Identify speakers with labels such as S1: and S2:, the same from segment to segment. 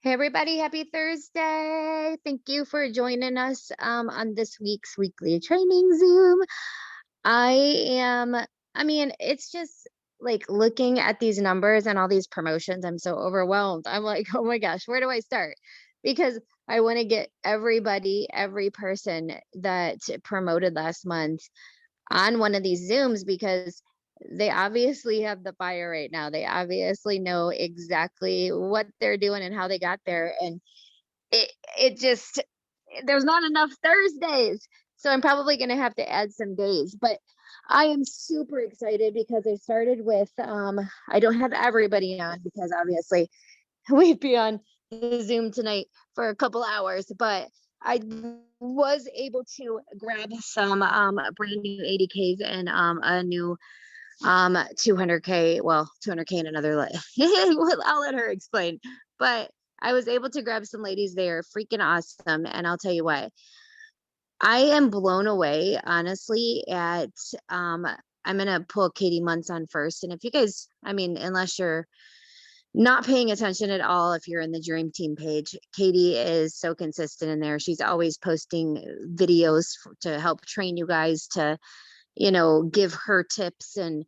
S1: Hey everybody, happy Thursday. Thank you for joining us on this week's weekly training Zoom. I am, it's just like looking at these numbers and all these promotions, I'm so overwhelmed. I'm like, oh my gosh, where do I start? Because I want to get everybody, every person that promoted last month on one of these Zooms because they obviously have the fire right now. They obviously know exactly what they're doing and how they got there. And it just there's not enough Thursdays. So I'm probably gonna have to add some days. But I am super excited because I started with I don't have everybody on because obviously we'd be on the Zoom tonight for a couple hours, but I was able to grab some brand new 80Ks and a new 200K, well, 200K and another I'll let her explain. But I was able to grab some ladies there, freaking awesome. And I'll tell you what, I am blown away, honestly, at I'm gonna pull Katie Muntz on first. And if you guys, unless you're not paying attention at all, if you're in the Dream Team page, Katie is so consistent in there. She's always posting videos to help train you guys to, give her tips and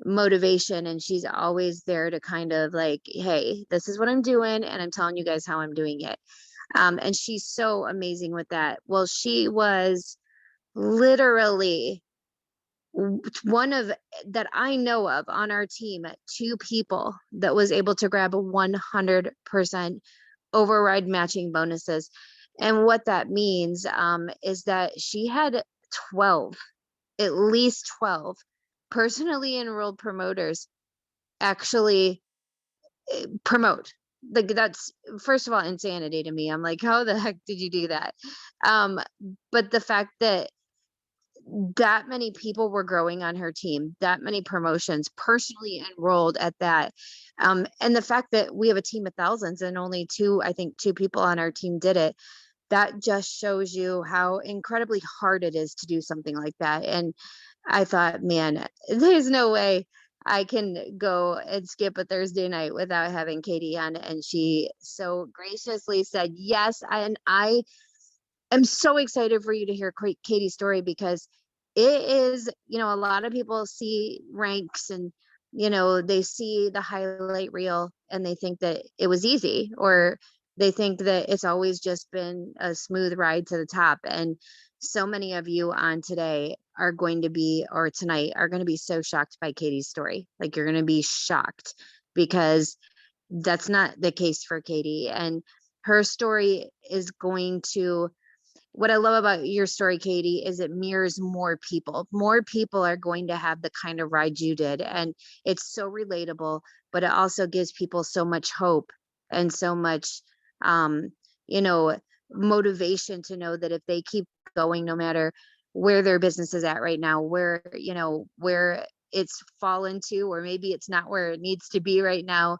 S1: motivation. And she's always there to kind of like, hey, this is what I'm doing. And I'm telling you guys how I'm doing it. And she's so amazing with that. Well, she was literally one of that I know of on our team, two people that was able to grab a 100% override matching bonuses. And what that means is that she had 12, at least 12 personally enrolled promoters actually promote. Like, that's first of all insanity to me. I'm like, how the heck did you do that? But the fact that that many people were growing on her team, that many promotions personally enrolled at that. And the fact that we have a team of thousands and only I think two people on our team did it, that just shows you how incredibly hard it is to do something like that. And I thought, man, there's no way I can go and skip a Thursday night without having Katie on. And she so graciously said yes. And I am so excited for you to hear Katie's story because it is, a lot of people see ranks and, they see the highlight reel and they think that it was easy, or they think that it's always just been a smooth ride to the top. And so many of you on today are going to be, or tonight are going to be so shocked by Katie's story. Like, you're going to be shocked because that's not the case for Katie. And her story is going to, what I love about your story, Katie, is it mirrors more people. More people are going to have the kind of ride you did. And it's so relatable, but it also gives people so much hope and so much, you know, motivation to know that if they keep going, no matter where their business is at right now, where it's fallen to, or maybe it's not where it needs to be right now,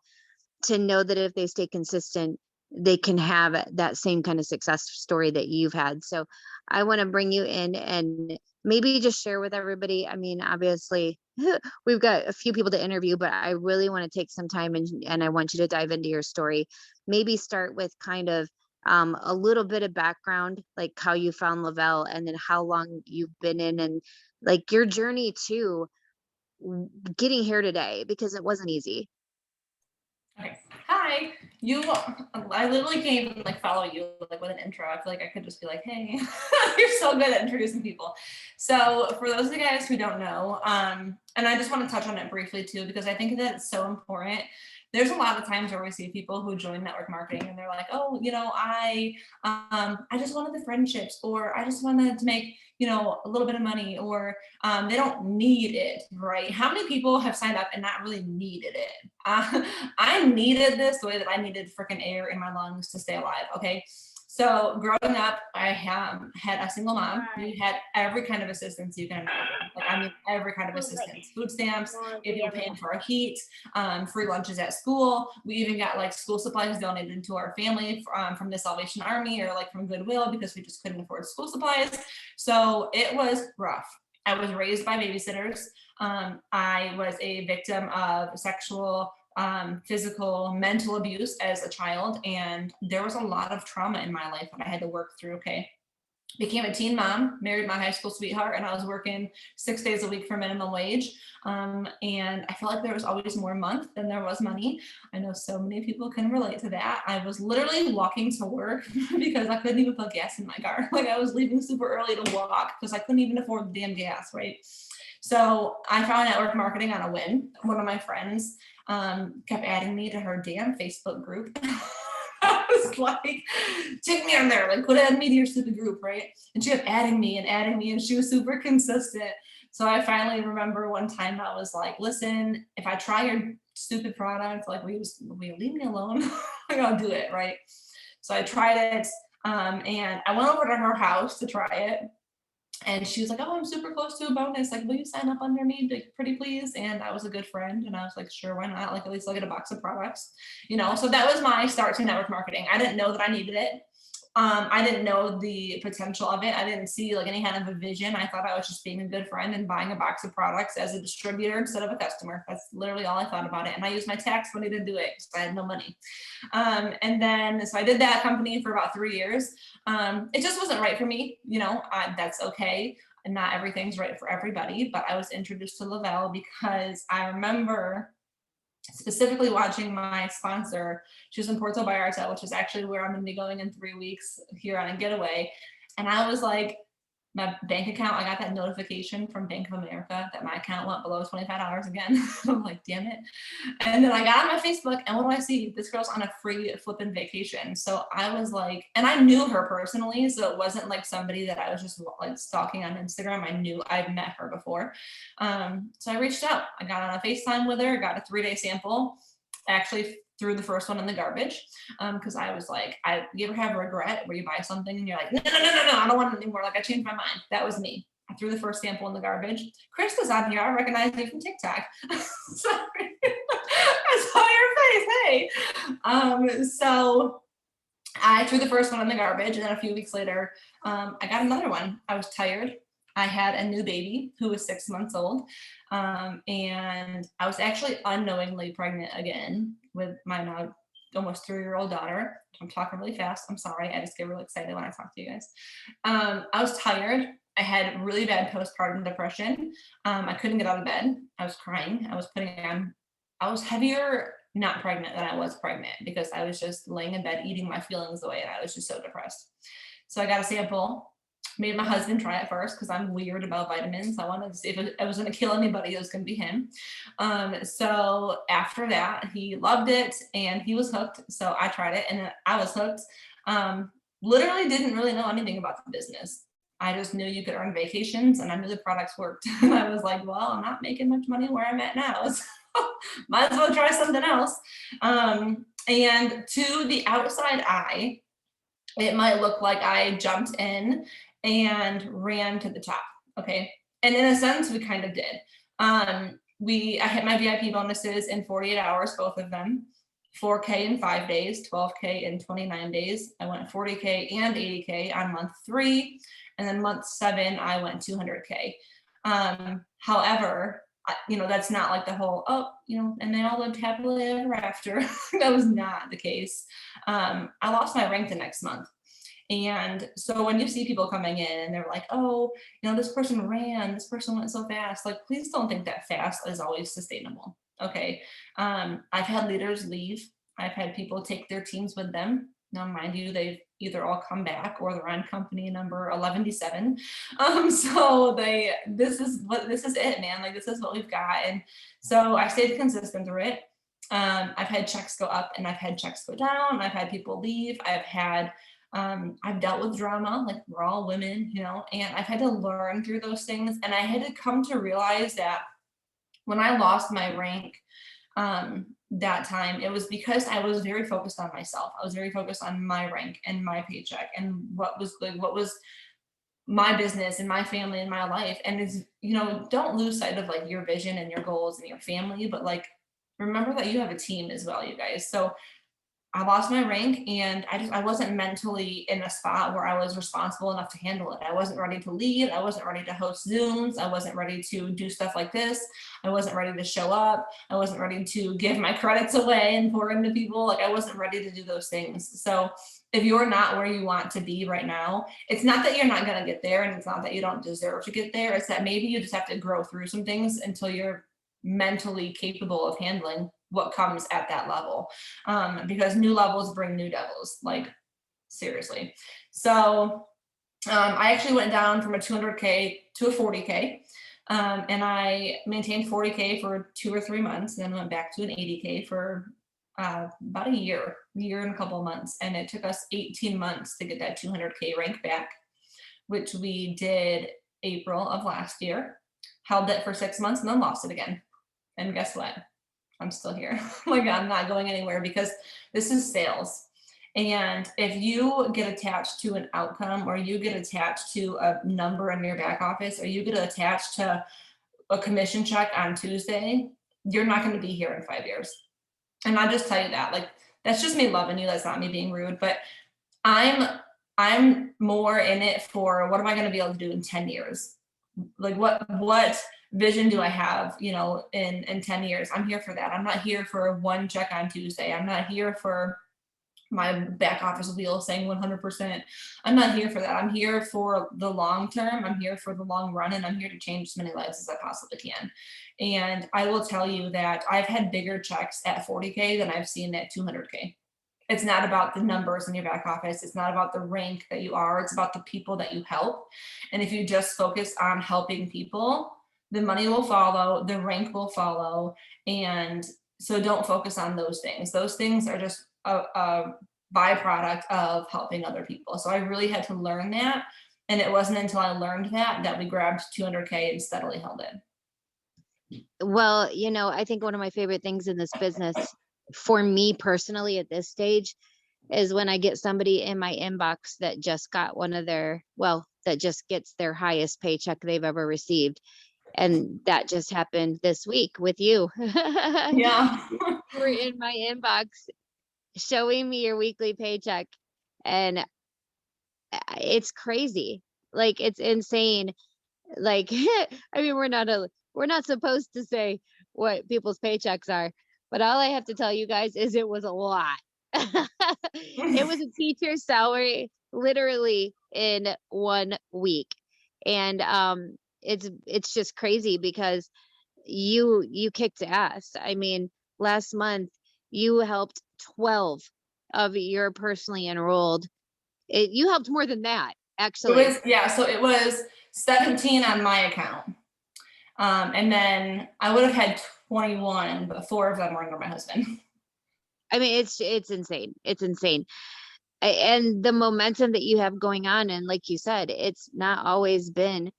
S1: to know that if they stay consistent, they can have that same kind of success story that you've had. So I want to bring you in and maybe just share with everybody. I mean, obviously we've got a few people to interview, but I really want to take some time and I want you to dive into your story. Maybe start with kind of a little bit of background, like how you found Lavelle and then how long you've been in, and like your journey to getting here today, because it wasn't easy.
S2: Okay. Hi. I literally can't even like follow you like with an intro. I feel like I could just be like, hey, you're so good at introducing people. So for those of you guys who don't know, and I just want to touch on it briefly too, because I think that it's so important. There's a lot of times where we see people who join network marketing and they're like, oh, I just wanted the friendships, or I just wanted to make, a little bit of money, or they don't need it, right? How many people have signed up and not really needed it? I needed this the way that I needed freaking air in my lungs to stay alive. Okay. So growing up, I had a single mom who had every kind of assistance you can imagine. Like, every kind of assistance, food stamps, if you were paying for our heat, free lunches at school. We even got like school supplies donated to our family from the Salvation Army, or like from Goodwill, because we just couldn't afford school supplies. So it was rough. I was raised by babysitters. I was a victim of sexual physical, mental abuse as a child. And there was a lot of trauma in my life that I had to work through. Okay. Became a teen mom, married my high school sweetheart, and I was working 6 days a week for minimum wage. And I felt like there was always more month than there was money. I know so many people can relate to that. I was literally walking to work because I couldn't even put gas in my car. Like I was leaving super early to walk because I couldn't even afford the damn gas, right? So I found network marketing on a whim. One of my friends kept adding me to her damn Facebook group. I was like, take me on there, like put add me to your stupid group, right? And she kept adding me, and she was super consistent. So I finally remember one time I was like, listen, if I try your stupid product, like will you leave me alone? Like I'll do it, right? So I tried it, and I went over to her house to try it. And she was like, oh, I'm super close to a bonus. Like, will you sign up under me, like, pretty please? And I was a good friend. And I was like, sure, why not? Like, at least I'll get a box of products, you know? So that was my start to network marketing. I didn't know that I needed it. I didn't know the potential of it. I didn't see like any kind of a vision. I thought I was just being a good friend and buying a box of products as a distributor instead of a customer. That's literally all I thought about it. And I used my tax money to do it because I had no money. And then, so I did that company for about 3 years. It just wasn't right for me. You know, that's okay. And not everything's right for everybody, but I was introduced to Lavelle because I remember specifically watching my sponsor. She was in Puerto Vallarta, which is actually where I'm going to be going in 3 weeks here on a getaway. And I was like, my bank account, I got that notification from Bank of America that my account went below $25 again. I'm like, damn it. And then I got on my Facebook, and what do I see? This girl's on a free flipping vacation. So I was like, and I knew her personally, so it wasn't like somebody that I was just like stalking on Instagram. I'd met her before. So I reached out. I got on a FaceTime with her, got a 3-day sample. Actually threw the first one in the garbage because I was like, you ever have regret where you buy something and you're like, no, I don't want it anymore. Like I changed my mind. That was me. I threw the first sample in the garbage. Krista's on here. I recognize you from TikTok. Sorry. I saw your face. Hey. So I threw the first one in the garbage, and then a few weeks later, I got another one. I was tired. I had a new baby who was 6 months old. And I was actually unknowingly pregnant again with my now almost 3-year-old daughter. I'm talking really fast. I'm sorry. I just get really excited when I talk to you guys. I was tired. I had really bad postpartum depression. I couldn't get out of bed. I was crying. I was heavier not pregnant than I was pregnant because I was just laying in bed eating my feelings away, and I was just so depressed. So I got a sample. Made my husband try it first because I'm weird about vitamins. I wanted to see if it was going to kill anybody. It was going to be him. So after that, he loved it and he was hooked. So I tried it and I was hooked. Literally didn't really know anything about the business. I just knew you could earn vacations and I knew the products worked. And I was like, well, I'm not making much money where I'm at now. So might as well try something else. And to the outside eye, it might look like I jumped in and ran to the top. Okay. And in a sense, we kind of did. I hit my VIP bonuses in 48 hours, both of them, 4K in 5 days, 12K in 29 days. I went 40K and 80K on month 3. And then month 7, I went 200K. However, that's not like the whole, and they all lived happily ever after. That was not the case. I lost my rank the next month. And so when you see people coming in and they're like, oh, this person ran, this person went so fast, like, please don't think that fast is always sustainable. Okay. I've had leaders leave. I've had people take their teams with them. Now, mind you, they've either all come back or they're on company number 11-7. So this is it, man. Like, this is what we've got. And so I stayed consistent through it. I've had checks go up and I've had checks go down. I've had people leave. I've dealt with drama, like we're all women, and I've had to learn through those things. And I had to come to realize that when I lost my rank, that time, it was because I was very focused on myself. I was very focused on my rank and my paycheck and what was my business and my family and my life. And it's, don't lose sight of like your vision and your goals and your family, but like, remember that you have a team as well, you guys. So I lost my rank, and I wasn't mentally in a spot where I was responsible enough to handle it. I wasn't ready to lead. I wasn't ready to host Zooms. I wasn't ready to do stuff like this. I wasn't ready to show up. I wasn't ready to give my credits away and pour into people. Like, I wasn't ready to do those things. So if you're not where you want to be right now, it's not that you're not going to get there, and it's not that you don't deserve to get there. It's that maybe you just have to grow through some things until you're mentally capable of handling what comes at that level, because new levels bring new devils, like, seriously. So I actually went down from a 200K to a 40K, and I maintained 40K for 2 or 3 months, and then went back to an 80K for about a year and a couple of months. And it took us 18 months to get that 200K rank back, which we did April of last year, held it for 6 months, and then lost it again. And guess what? I'm still here. Like, I'm not going anywhere, because this is sales. And if you get attached to an outcome, or you get attached to a number in your back office, or you get attached to a commission check on Tuesday, you're not going to be here in 5 years. And I'll just tell you that, like, that's just me loving you. That's not me being rude, but I'm more in it for, what am I going to be able to do in 10 years? Like, what vision do I have, in 10 years? I'm here for that. I'm not here for one check on Tuesday. I'm not here for my back office wheel saying 100%. I'm not here for that. I'm here for the long term. I'm here for the long run, and I'm here to change as many lives as I possibly can. And I will tell you that I've had bigger checks at 40K than I've seen at 200K. It's not about the numbers in your back office. It's not about the rank that you are. It's about the people that you help. And if you just focus on helping people, the money will follow, the rank will follow. And so don't focus on those things. Those things are just a byproduct of helping other people. So I really had to learn that. And it wasn't until I learned that we grabbed 200K and steadily held it.
S1: Well, I think one of my favorite things in this business, for me personally at this stage, is when I get somebody in my inbox that just got that just gets their highest paycheck they've ever received. And that just happened this week with you.
S2: Yeah.
S1: You were in my inbox showing me your weekly paycheck, and it's crazy. Like, it's insane. Like, I mean, we're not supposed to say what people's paychecks are, but all I have to tell you guys is it was a lot. It was a teacher's salary literally in 1 week. And it's just crazy, because you kicked ass. I mean, last month you helped 12 of your personally enrolled. You helped more than that, actually.
S2: So it was 17 on my account. And then I would have had 21, but 4 of them were under my husband.
S1: I mean, it's insane. It's insane. And the momentum that you have going on, and like you said, it's not always been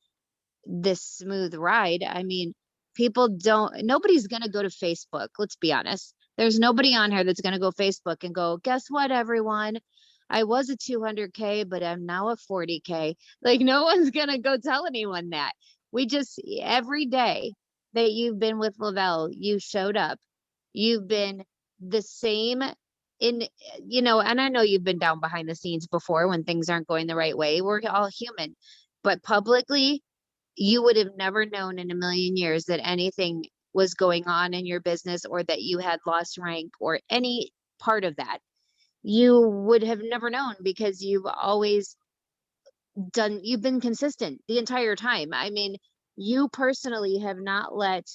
S1: this smooth ride. I mean, nobody's going to go to Facebook. Let's be honest. There's nobody on here that's going to go Facebook and go, guess what, everyone? I was a 200K, but I'm now a 40K. Like, no one's going to go tell anyone that. Every day that you've been with Lavelle, you showed up. You've been the same and I know you've been down behind the scenes before when things aren't going the right way. We're all human, but publicly, you would have never known in a million years that anything was going on in your business, or that you had lost rank, or any part of that. You would have never known, because you've been consistent the entire time. I mean, you personally have not let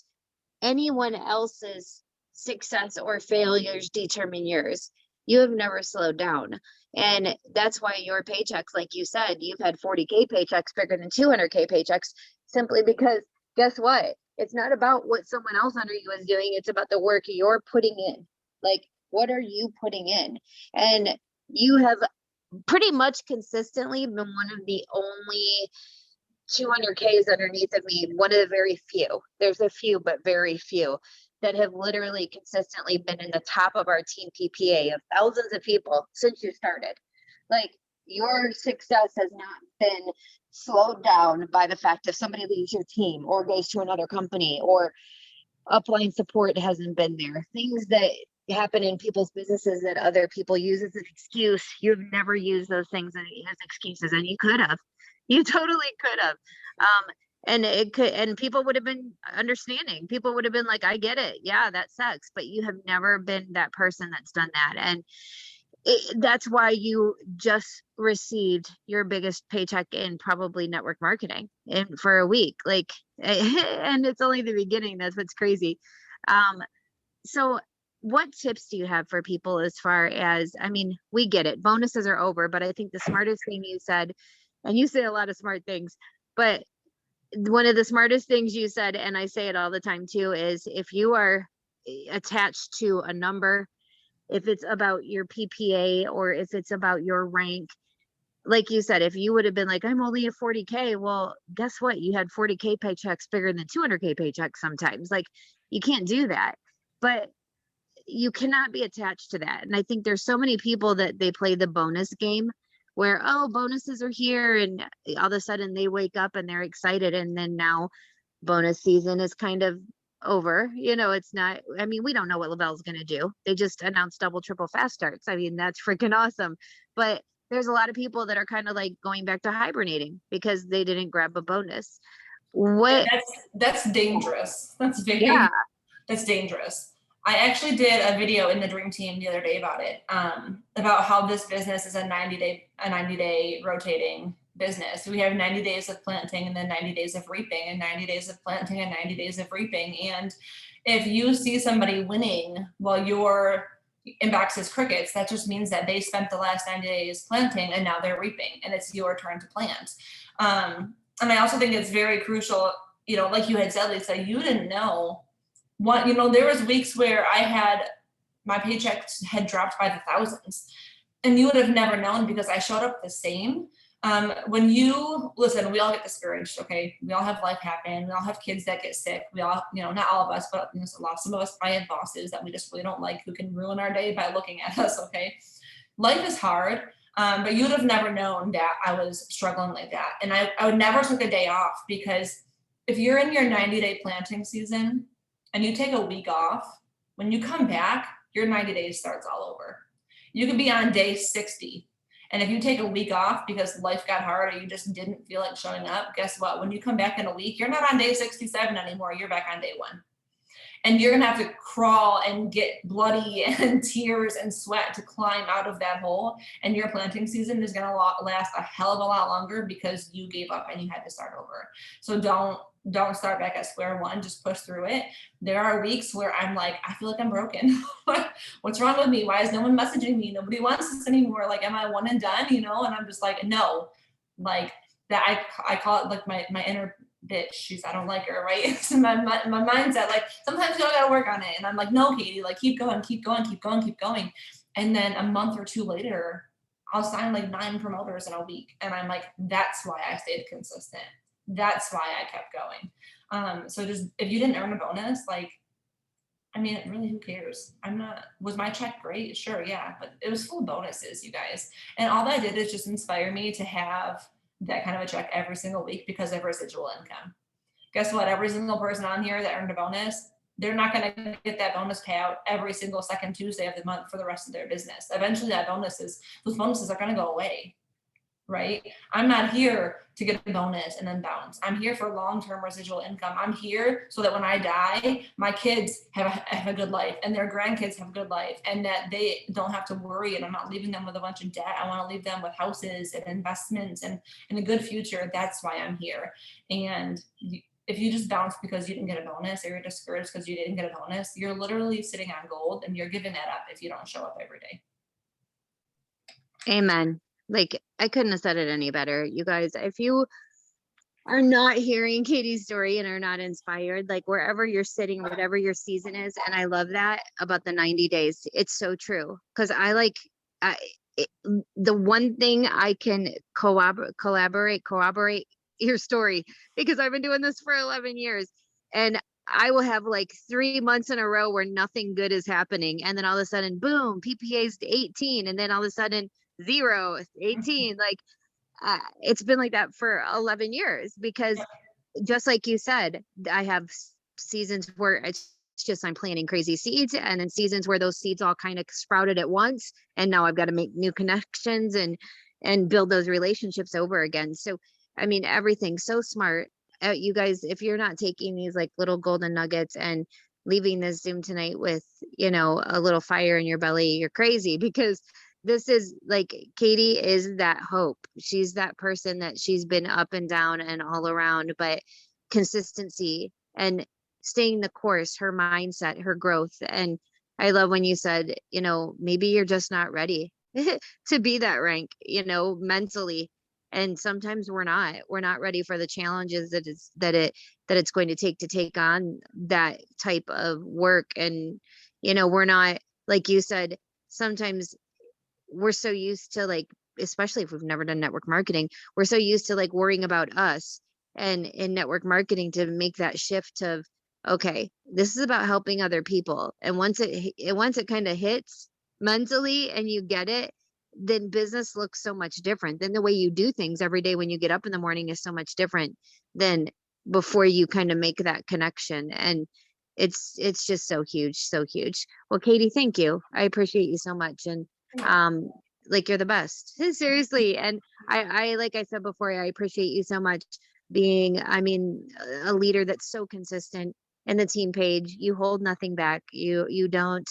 S1: anyone else's success or failures determine yours. You have never slowed down. And that's why your paychecks, like you said, you've had 40K paychecks bigger than 200K paychecks, simply because guess what? It's not about what someone else under you is doing. It's about the work you're putting in. Like, what are you putting in? And you have pretty much consistently been one of the only 200Ks underneath of me, one of the very few. There's a few, but very few that have literally consistently been in the top of our team PPA of thousands of people since you started. Like, your success has not been slowed down by the fact if somebody leaves your team or goes to another company, or upline support hasn't been there. Things that happen in people's businesses that other people use as an excuse. You've never used those things as excuses, and you could have. You totally could have. And it could, and people would have been understanding. People would have been like, I get it. Yeah, that sucks. But you have never been that person that's done that. And that's why you just received your biggest paycheck in probably network marketing and for a week. Like, and it's only the beginning. That's what's crazy. So what tips do you have for people as far as, I mean, we get it, bonuses are over, but I think the smartest thing you said, and you say a lot of smart things, but one of the smartest things you said, and I say it all the time too, is if you are attached to a number, if it's about your PPA or if it's about your rank, like you said, if you would have been like, I'm only a 40K, well, guess what? You had 40K paychecks bigger than 200K paychecks sometimes. Like, you can't do that. But you cannot be attached to that. And I think there's so many people that they play the bonus game where, oh, bonuses are here. And all of a sudden they wake up and they're excited. And then now bonus season is kind of over. It's not, I mean, we don't know what Lavelle's going to do. They just announced double, triple fast starts. I mean, that's freaking awesome. But there's a lot of people that are kind of like going back to hibernating because they didn't grab a bonus.
S2: Yeah,
S1: What?
S2: that's dangerous.
S1: Yeah.
S2: That's dangerous. I actually did a video in the Dream Team the other day about it, about how this business is a 90-day rotating business. We have 90 days of planting and then 90 days of reaping and 90 days of planting and 90 days of reaping. And if you see somebody winning while your inbox is crickets, that just means that they spent the last 90 days planting and now they're reaping and it's your turn to plant. And I also think it's very crucial, like you had said, Lisa, you didn't know what, there was weeks where my paychecks had dropped by the thousands and you would have never known because I showed up the same. When you listen, we all get discouraged. Okay. We all have life happen. We all have kids that get sick. We all, not all of us, but some of us probably have bosses that we just really don't like who can ruin our day by looking at us. Okay. Life is hard. But you would have never known that I was struggling like that. And I would never took a day off because if you're in your 90-day planting season and you take a week off, when you come back, your 90 days starts all over. You could be on day 60. And if you take a week off because life got hard or you just didn't feel like showing up, guess what? When you come back in a week, you're not on day 67 anymore. You're back on day 1. And you're going to have to crawl and get bloody and tears and sweat to climb out of that hole. And your planting season is going to last a hell of a lot longer because you gave up and you had to start over. So don't start back at square one, just push through it. There are weeks where I'm like, I feel like I'm broken. What's wrong with me? Why is no one messaging me? Nobody wants this anymore. Like, am I one and done? And I'm just like, no, like that. I call it like my inner bitch. I don't like her, right? So my mindset, like sometimes you gotta work on it. And I'm like, no, Katie, like keep going. And then a month or two later, I'll sign like 9 promoters in a week. And I'm like, that's why I stayed consistent. That's why I kept going. So just, if you didn't earn a bonus, like, I mean, really, who cares? Was my check great? Sure, yeah, but it was full of bonuses, you guys. And all that did is just inspire me to have that kind of a check every single week because of residual income. Guess what? Every single person on here that earned a bonus, they're not going to get that bonus payout every single second Tuesday of the month for the rest of their business. Eventually those bonuses are going to go away, right? I'm not here to get a bonus and then bounce. I'm here for long-term residual income. I'm here so that when I die, my kids have a good life and their grandkids have a good life and that they don't have to worry, and I'm not leaving them with a bunch of debt. I want to leave them with houses and investments and a good future. That's why I'm here. And if you just bounce because you didn't get a bonus or you're discouraged because you didn't get a bonus, you're literally sitting on gold and you're giving that up if you don't show up every day.
S1: Amen. Like, I couldn't have said it any better. You guys, if you are not hearing Katie's story and are not inspired, like wherever you're sitting, whatever your season is, and I love that about the 90 days. It's so true. Because the one thing I can corroborate your story, because I've been doing this for 11 years and I will have like 3 months in a row where nothing good is happening. And then all of a sudden, boom, PPA's to 18. And then all of a sudden 0, 18, like it's been like that for 11 years because just like you said, I have seasons where it's just I'm planting crazy seeds, and then seasons where those seeds all kind of sprouted at once, and now I've got to make new connections and build those relationships over again. So I mean, everything's so smart. You guys, if you're not taking these like little golden nuggets and leaving this Zoom tonight with, you know, a little fire in your belly, you're crazy, because this is like, Katie is that hope. She's that person that she's been up and down and all around, but consistency and staying the course, her mindset, her growth. And I love when you said, you know, maybe you're just not ready to be that rank, you know, mentally. And sometimes we're not ready for the challenges that it's going to take on that type of work. And, you know, we're not, like you said, sometimes we're so used to, like, especially if we've never done network marketing, we're so used to like worrying about us, and in network marketing to make that shift of, okay, this is about helping other people. And once it kind of hits mentally and you get it, then business looks so much different. Then the way you do things every day when you get up in the morning is so much different than before you kind of make that connection. And it's just so huge, so huge. Well, Katie, thank you. I appreciate you so much. And um like, you're the best. Seriously. And I like I said before, I appreciate you so much being, I mean, a leader that's so consistent in the team page. You hold nothing back. You don't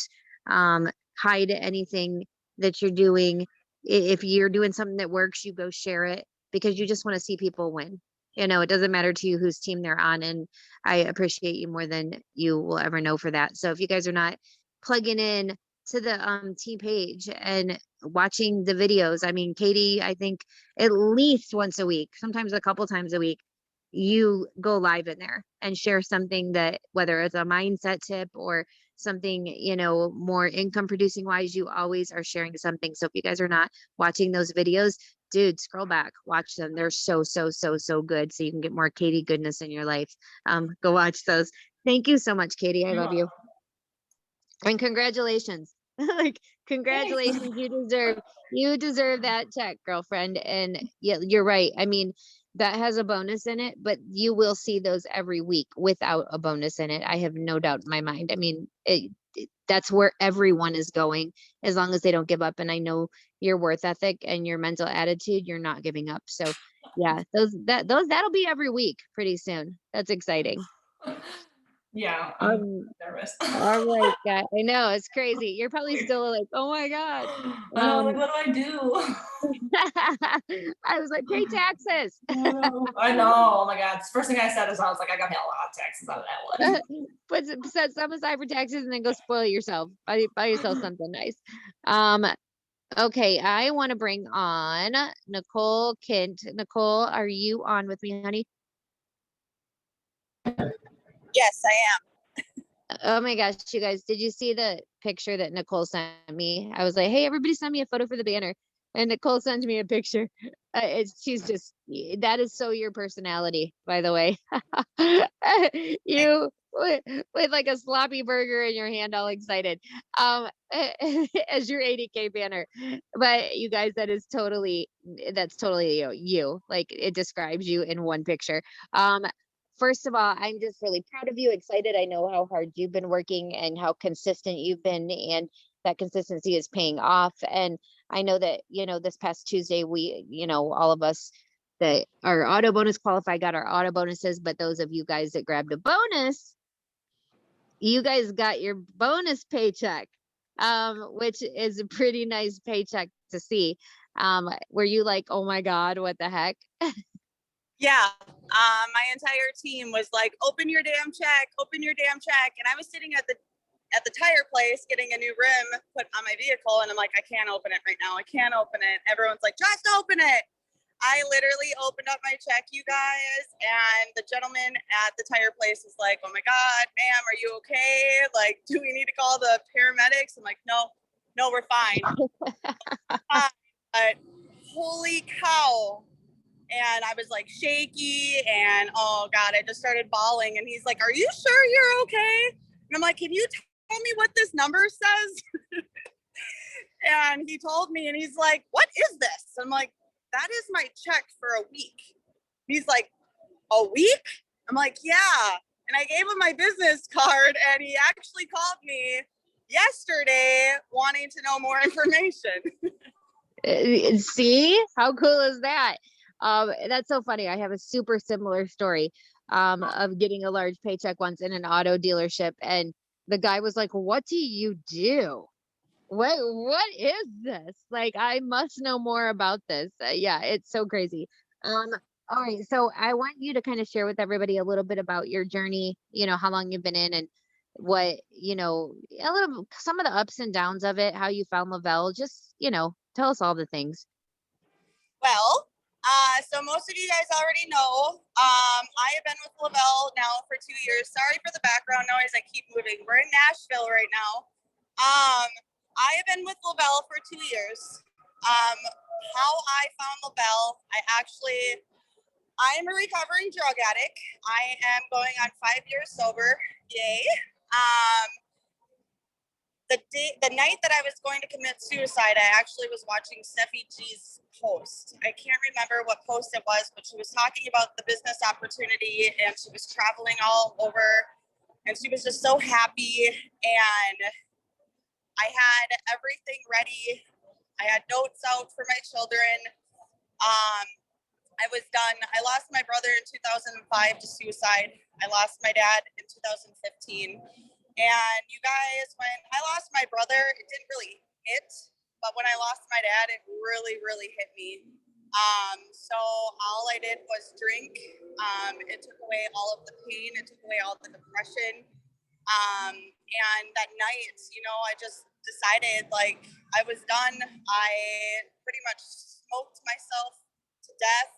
S1: um hide anything that you're doing. If you're doing something that works, you go share it, because you just want to see people win. You know, it doesn't matter to you whose team they're on. And I appreciate you more than you will ever know for that. So if you guys are not plugging in to the team page and watching the videos, I mean, Katie, I think at least once a week, sometimes a couple times a week, you go live in there and share something, that whether it's a mindset tip or something, you know, more income producing wise, you always are sharing something. So if you guys are not watching those videos, dude, scroll back, watch them. They're so good. So you can get more Katie goodness in your life. Go watch those. Thank you so much, Katie. I love you. And congratulations. Like, congratulations. You deserve that check, girlfriend. And yeah, you're right. I mean, that has a bonus in it, but you will see those every week without a bonus in it. I have no doubt in my mind. I mean, that's where everyone is going, as long as they don't give up. And I know your worth ethic and your mental attitude, you're not giving up. So yeah, that'll be every week pretty soon. That's exciting.
S2: Yeah, I'm nervous.
S1: All right, guy. I know it's crazy. You're probably still like, oh my God.
S2: I know, like, what do I do?
S1: I was like, pay taxes.
S2: I know. Oh my God. The first thing I said is, I was like, I got to pay a lot of taxes out of that one.
S1: Set some aside for taxes and then go spoil yourself. Buy yourself something nice. Okay, I want to bring on Nicole Kindt. Nicole, are you on with me, honey?
S3: Yes, I am.
S1: Oh my gosh, you guys, did you see the picture that Nicole sent me? I was like, hey, everybody send me a photo for the banner. And Nicole sent me a picture. She's just, that is so your personality, by the way. You with like a sloppy burger in your hand, all excited, as your 80K banner. But you guys, that's totally you. Like, it describes you in one picture. First of all, I'm just really proud of you, excited. I know how hard you've been working and how consistent you've been, and that consistency is paying off. And I know that, you know, this past Tuesday, we, you know, all of us that are auto bonus qualified got our auto bonuses, but those of you guys that grabbed a bonus, you guys got your bonus paycheck, which is a pretty nice paycheck to see. Were you like, oh my God, what the heck?
S3: Yeah. My entire team was like, open your damn check, open your damn check. And I was sitting at the tire place getting a new rim put on my vehicle. And I'm like, I can't open it right now. I can't open it. Everyone's like, just open it. I literally opened up my check, you guys. And the gentleman at the tire place is like, oh my God, ma'am, are you okay? Like, do we need to call the paramedics? I'm like, no, we're fine. But holy cow. And I was like shaky, and oh God, I just started bawling. And he's like, are you sure you're okay? And I'm like, can you tell me what this number says? And he told me, and he's like, what is this? I'm like, that is my check for a week. He's like, a week? I'm like, yeah. And I gave him my business card, and he actually called me yesterday wanting to know more information.
S1: See, how cool is that? That's so funny. I have a super similar story of getting a large paycheck once in an auto dealership, and the guy was like, "What do you do? What is this? Like, I must know more about this." Yeah, it's so crazy. Um, all right, so I want you to kind of share with everybody a little bit about your journey, how long you've been in and what, a little some of the ups and downs of it, how you found Lavelle, just, tell us all the things.
S3: Well, so most of you guys already know, I have been with Lavelle now for 2 years. Sorry for the background noise. I keep moving. We're in Nashville right now. I have been with Lavelle for 2 years. How I found Lavelle, I'm a recovering drug addict. I am going on 5 years sober. Yay. The night that I was going to commit suicide, I actually was watching Steffi G's post. I can't remember what post it was, but she was talking about the business opportunity, and she was traveling all over, and she was just so happy. And I had everything ready. I had notes out for my children. I was done. I lost my brother in 2005 to suicide. I lost my dad in 2015. And you guys, when I lost my brother, it didn't really hit, but when I lost my dad, it really, really hit me. So all I did was drink. It took away all of the pain. It took away all the depression. And that night, I just decided like I was done. I pretty much smoked myself to death.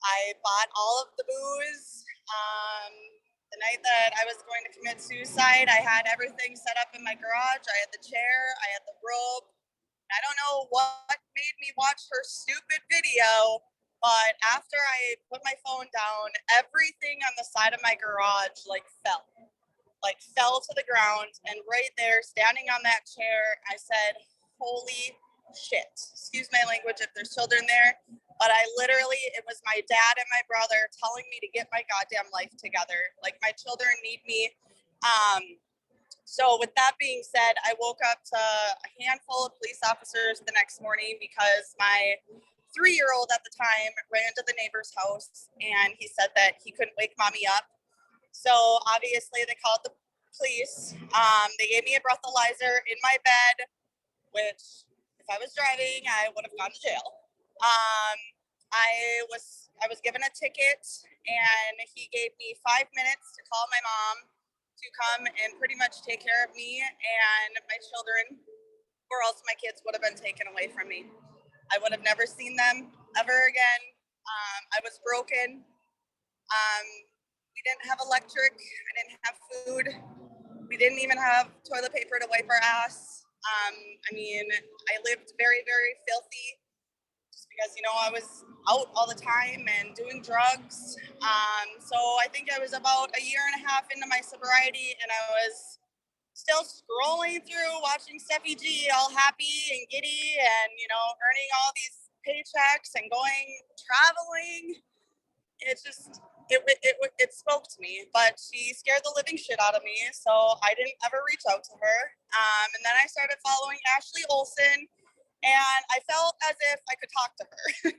S3: I bought all of the booze. The night that I was going to commit suicide, I had everything set up in my garage. I had the chair, I had the rope. I don't know what made me watch her stupid video, but after I put my phone down, everything on the side of my garage fell to the ground. And right there, standing on that chair, I said, "Holy shit." Excuse my language if there's children there. But it was my dad and my brother telling me to get my goddamn life together. Like, my children need me. So with that being said, I woke up to a handful of police officers the next morning because my 3-year-old at the time ran to the neighbor's house, and he said that he couldn't wake mommy up. So obviously they called the police. They gave me a breathalyzer in my bed, which if I was driving, I would have gone to jail. I was given a ticket, and he gave me 5 minutes to call my mom to come and pretty much take care of me and my children, or else my kids would have been taken away from me. I would have never seen them ever again. I was broken. We didn't have electric. I didn't have food. We didn't even have toilet paper to wipe our ass. I lived very, very filthy just because, I was out all the time and doing drugs. So I think I was about a year and a half into my sobriety, and I was still scrolling through, watching Steffi G all happy and giddy and, earning all these paychecks and going traveling. It spoke to me, but she scared the living shit out of me, so I didn't ever reach out to her. And then I started following Ashley Olsen, and I felt as if I could talk to her.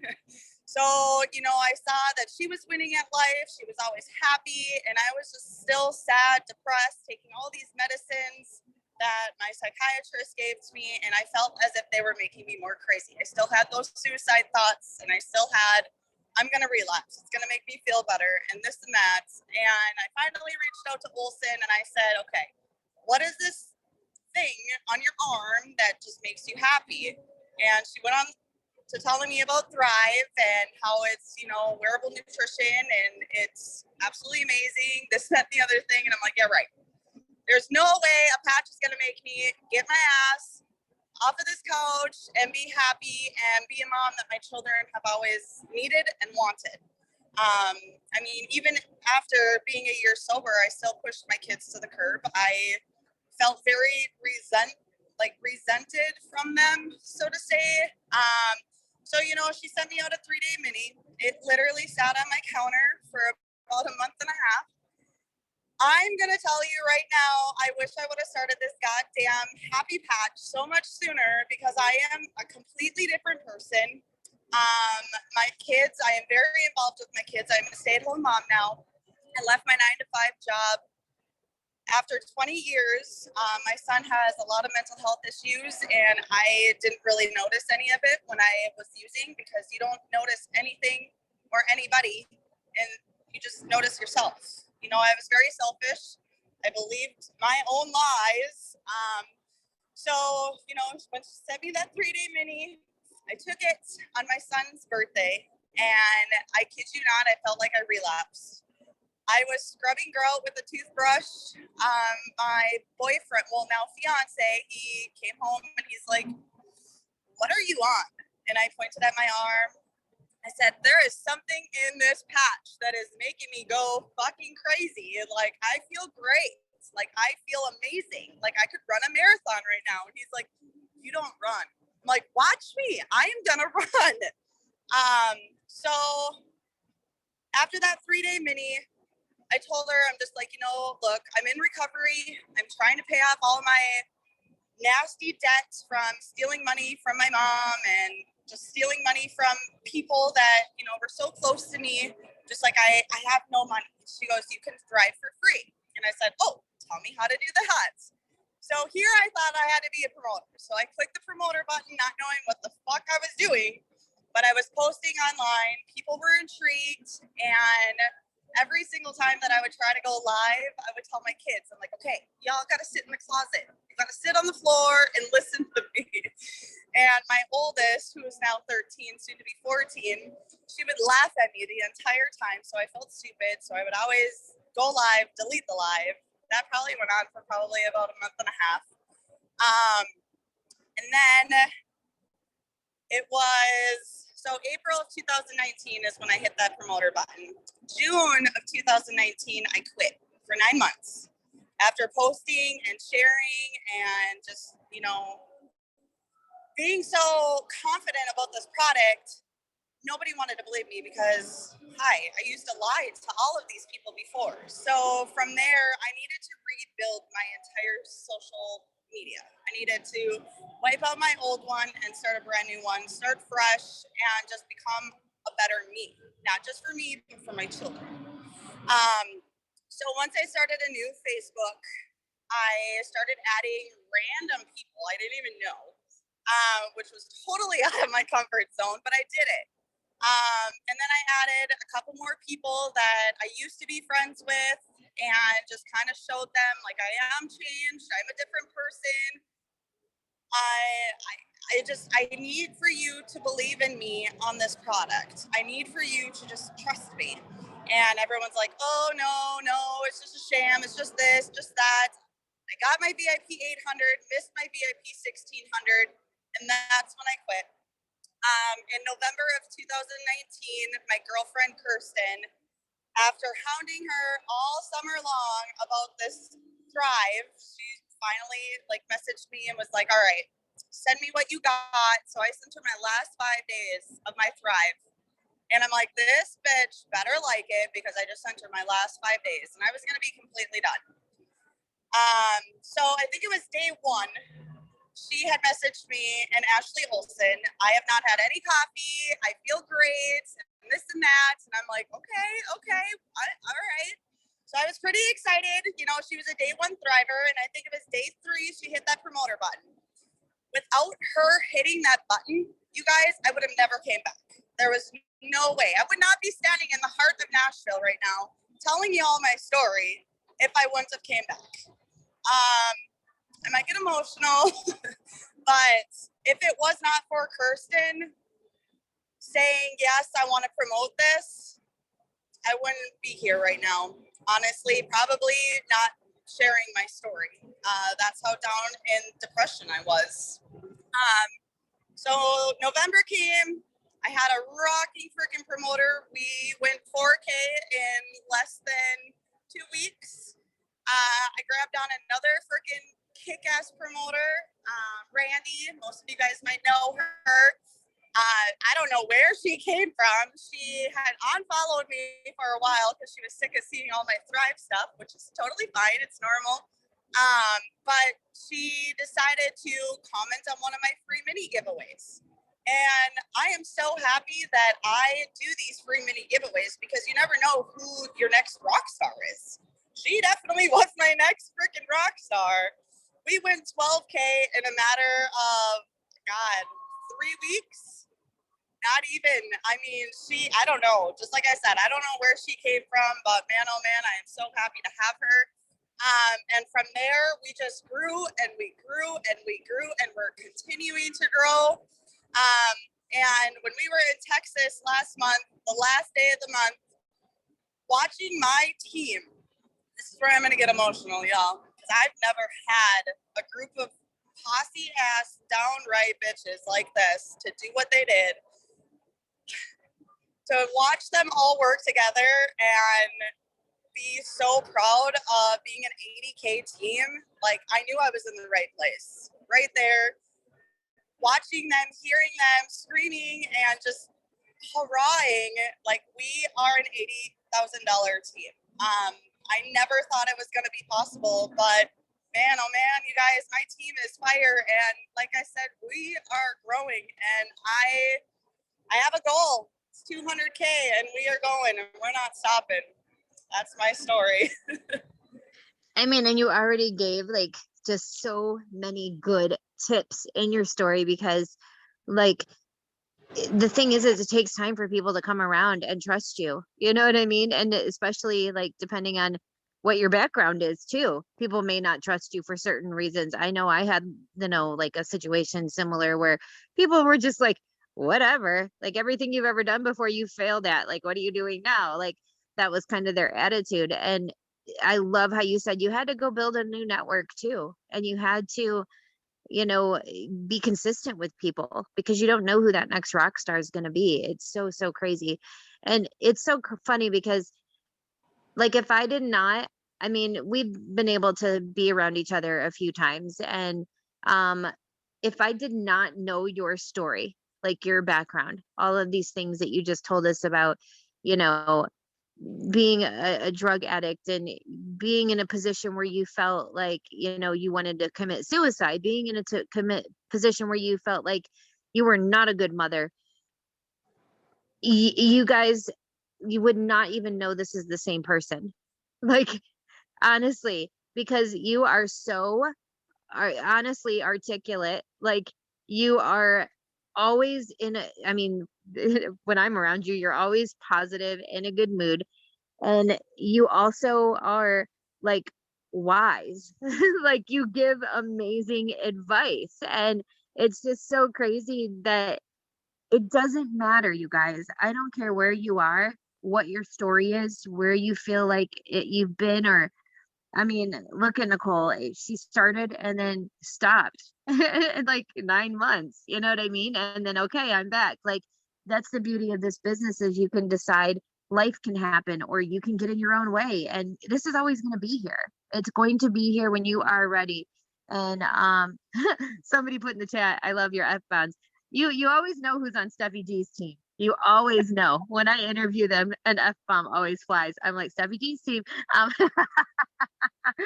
S3: So, I saw that she was winning at life. She was always happy, and I was just still sad, depressed, taking all these medicines that my psychiatrist gave to me, and I felt as if they were making me more crazy. I still had those suicide thoughts, and I still had, I'm going to relapse. It's going to make me feel better, and this and that. And I finally reached out to Olsen, and I said, okay, what is this thing on your arm that just makes you happy? And she went on to telling me about Thrive and how it's, wearable nutrition, and it's absolutely amazing, this, that, and the other thing. And I'm like, yeah, right. There's no way a patch is going to make me get my ass off of this couch and be happy and be a mom that my children have always needed and wanted. Even after being a year sober, I still pushed my kids to the curb. I felt very resented from them, so to say. So she sent me out a 3-day mini. It literally sat on my counter for about a month and a half. I'm going to tell you right now, I wish I would have started this goddamn happy patch so much sooner because I am a completely different person. My kids, I am very involved with my kids. I'm a stay-at-home mom now. I left my 9-to-5 job after 20 years. My son has a lot of mental health issues, and I didn't really notice any of it when I was using because you don't notice anything or anybody, and you just notice yourself. You know, I was very selfish. I believed my own lies. So, you know, when she sent me that 3-day mini, I took it on my son's birthday, and I kid you not, I felt like I relapsed. I was scrubbing girl with a toothbrush. My boyfriend, well, now fiance, he came home and he's like, "What are you on?" And I pointed at my arm. I said, "There is something in this patch that is making me go fucking crazy. Like, I feel great. Like, I feel amazing. Like, I could run a marathon right now." And he's like, "You don't run." I'm like, "Watch me. I am gonna run." So after that 3-day mini, I told her, I'm just like, you know, look, I'm in recovery. I'm trying to pay off all of my nasty debts from stealing money from my mom and just stealing money from people that, you know, were so close to me. Just like, I have no money. She goes, "You can drive for free." And I said, "Oh, tell me how to do that." So here I thought I had to be a promoter. So I clicked the promoter button, not knowing what the fuck I was doing, but I was posting online. People were intrigued, and every single time that I would try to go live, I would tell my kids, I'm like, "Okay, y'all got to sit in the closet. You got to sit on the floor and listen to me." And my oldest, who is now 13, soon to be 14, she would laugh at me the entire time. So I felt stupid. So I would always go live, delete the live. That probably went on for probably about a month and a half. And then it was, so April of 2019 is when I hit that promoter button. June of 2019, I quit for 9 months after posting and sharing and just, you know, being so confident about this product. Nobody wanted to believe me because, hi, I used to lie to all of these people before. So from there, I needed to rebuild my entire social media. I needed to wipe out my old one and start a brand new one, start fresh, and just become a better me, not just for me, but for my children. So once I started a new Facebook, I started adding random people I didn't even know, which was totally out of my comfort zone, but I did it. And then I added a couple more people that I used to be friends with and just kind of showed them like I am changed. I'm a different person. I need for you to believe in me on this product. I need for you to just trust me. And everyone's like, "Oh, no, it's just a sham. It's just this, just that." I got my VIP 800, missed my VIP 1600, and that's when I quit. In November of 2019, my girlfriend Kirsten, after hounding her all summer long about this Thrive, she finally messaged me and was like, "All right, send me what you got." So I sent her my last 5 days of my Thrive. And I'm like, "This bitch better like it," because I just sent her my last 5 days and I was going to be completely done. So I think it was day one. She had messaged me and Ashley Olsen, "I have not had any coffee. I feel great," and this and that. And I'm like, okay, all right. So I was pretty excited. You know, she was a day one thriver. And I think it was day 3, she hit that promoter button. Without her hitting that button, you guys, I would have never came back. There was no way. I would not be standing in the heart of Nashville right now telling you all my story if I wouldn't have came back. I might get emotional, but if it was not for Kirsten saying, "Yes, I want to promote this," I wouldn't be here right now. Honestly, probably not sharing my story. That's how down in depression I was. So November came. I had a rocky freaking promoter. We went 4K in less than 2 weeks. I grabbed on another freaking kick-ass promoter, Randy. Most of you guys might know her. I don't know where she came from. She had unfollowed me for a while because she was sick of seeing all my Thrive stuff, which is totally fine. It's normal. But she decided to comment on one of my free mini giveaways. And I am so happy that I do these free mini giveaways because you never know who your next rock star is. She definitely was my next freaking rock star. We went 12K in a matter of, God, 3 weeks. Not even. I mean, I don't know. Just like I said, I don't know where she came from, but man, oh man, I am so happy to have her. And from there, we just grew and we grew and we grew and we're continuing to grow. And when we were in Texas last month, the last day of the month, watching my team, this is where I'm going to get emotional, y'all, because I've never had a group of posse ass downright bitches like this to do what they did. To watch them all work together and be so proud of being an 80K team. Like, I knew I was in the right place, right there, watching them, hearing them, screaming, and just hurrahing like we are an $80,000 team. I never thought it was going to be possible, but man, oh man, you guys, my team is fire. And like I said, we are growing, and I have a goal. It's 200K, and we are going, and we're not stopping. That's my story.
S1: I mean, and you already gave like just so many good tips in your story, because like the thing is it takes time for people to come around and trust you. You know what I mean? And especially like depending on what your background is too. People may not trust you for certain reasons. I know I had, like a situation similar where people were just like, whatever, like everything you've ever done before you failed at, like, what are you doing now? Like that was kind of their attitude. And I love how you said you had to go build a new network too. And you had to, be consistent with people, because you don't know who that next rock star is going to be. It's so, so crazy. And it's so funny because like, if I did not, I mean, we've been able to be around each other a few times. And if I did not know your story, like your background, all of these things that you just told us about, you know, being a drug addict and being in a position where you felt like, you wanted to commit suicide, being in a position where you felt like you were not a good mother, you guys, you would not even know this is the same person. Like, honestly, because you are so honestly articulate. Like, you are always I mean, when I'm around you, you're always positive, in a good mood. And you also are like wise. Like, you give amazing advice. And it's just so crazy that it doesn't matter, you guys. I don't care where you are, what your story is, where you feel like you've been, or I mean, look at Nicole. She started and then stopped in like 9 months. You know what I mean? And then, okay, I'm back. Like, that's the beauty of this business, is you can decide life can happen, or you can get in your own way. And this is always going to be here. It's going to be here when you are ready. And somebody put in the chat, I love your F-bombs. You always know who's on Steffi G's team. You always know. When I interview them, an F-bomb always flies. I'm like, Steffi G's team.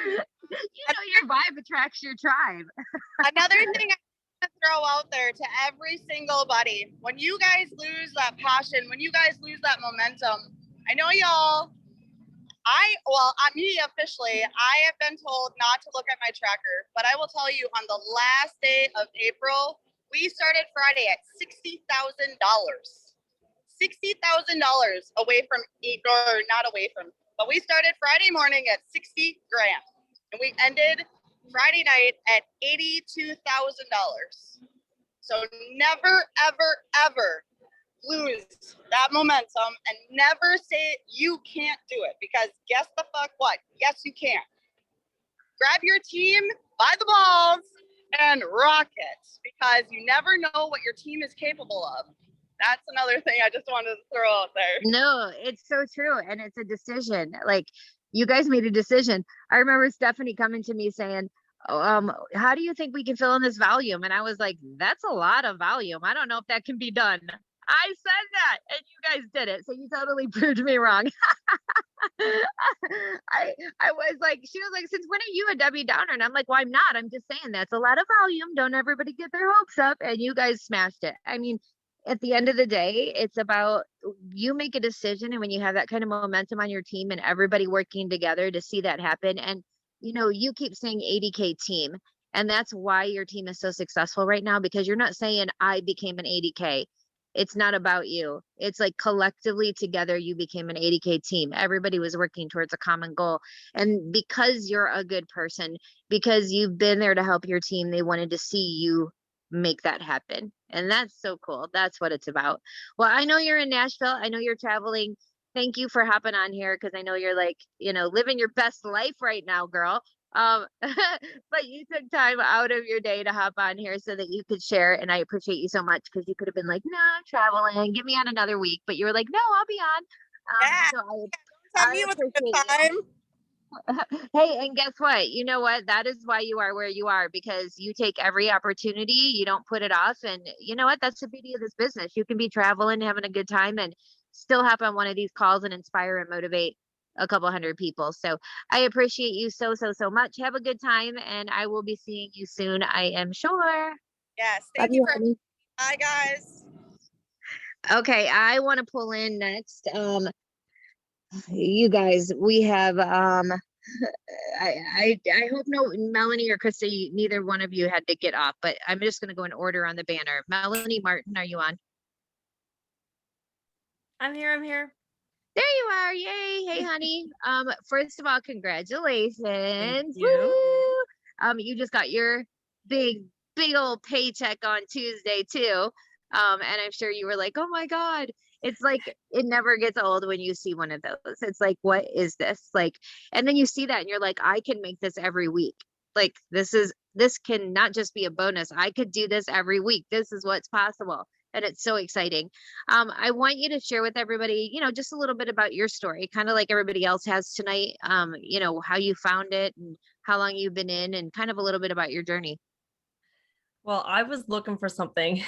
S1: Your vibe attracts your tribe.
S3: Another thing I want to throw out there to every single buddy: when you guys lose that passion, when you guys lose that momentum, I know y'all, me officially, I have been told not to look at my tracker, but I will tell you, on the last day of April, we started Friday at $60,000. $60,000 away from, or not away from, but we started Friday morning at 60 grand. And we ended Friday night at $82,000. So never, ever, ever lose that momentum, and never say you can't do it, because guess the fuck what? Yes, you can. Grab your team by the balls and rock it, because you never know what your team is capable of. That's another thing I just wanted to throw out there.
S1: No, it's so true. And it's a decision. Like, you guys made a decision. I remember Stephanie coming to me saying, how do you think we can fill in this volume? And I was like, that's a lot of volume. I don't know if that can be done. I said that and you guys did it. So you totally proved me wrong. I was like, she was like, since when are you a Debbie Downer? And I'm like, well, I'm not. I'm just saying that's a lot of volume. Don't everybody get their hopes up. And you guys smashed it. I mean, at the end of the day, it's about you make a decision. And when you have that kind of momentum on your team and everybody working together to see that happen. And, you know, you keep saying 80K team. And that's why your team is so successful right now, because you're not saying I became an 80K. It's not about you. It's like collectively together, you became an 80K team. Everybody was working towards a common goal. And because you're a good person, because you've been there to help your team, they wanted to see you make that happen. And that's so cool. That's what it's about. Well, I know you're in Nashville. I know you're traveling. Thank you for hopping on here, because I know you're like, you know, living your best life right now, girl. But you took time out of your day to hop on here so that you could share, and I appreciate you so much, because you could have been like, no, I'm traveling, give me on another week, but you were like, no, I'll be on.
S3: Yeah.
S1: So
S3: Tell
S1: I
S3: me what's a good
S1: appreciate
S3: time.
S1: you. Hey, and guess what? You know what? That is why you are where you are, because you take every opportunity, you don't put it off. And you know what? That's the beauty of this business. You can be traveling, having a good time, and still hop on one of these calls and inspire and motivate a couple hundred people. So I appreciate you so, so, so much. Have a good time, and I will be seeing you soon, I am sure.
S3: Yes.
S1: Love
S3: Thank you
S1: you,
S3: for.
S1: honey.
S3: Bye, guys.
S1: Okay, I want to pull in next. You guys, we have I hope no Melanie or Krista, neither one of you had to get off, but I'm just gonna go in order on the banner. Melanie Martin, are you on?
S4: I'm here.
S1: There you are. Yay. Hey, honey. First of all, congratulations.
S4: Thank you.
S1: Woo! You just got your big, big old paycheck on Tuesday too. And I'm sure you were like, oh my God. It's like it never gets old when you see one of those. It's like, what is this? Like, and then you see that and you're like, I can make this every week. Like this can not just be a bonus. I could do this every week. This is what's possible. And it's so exciting. I want you to share with everybody, you know, just a little bit about your story, kind of like everybody else has tonight. You know, how you found it and how long you've been in, and kind of a little bit about your journey.
S4: Well, I was looking for something.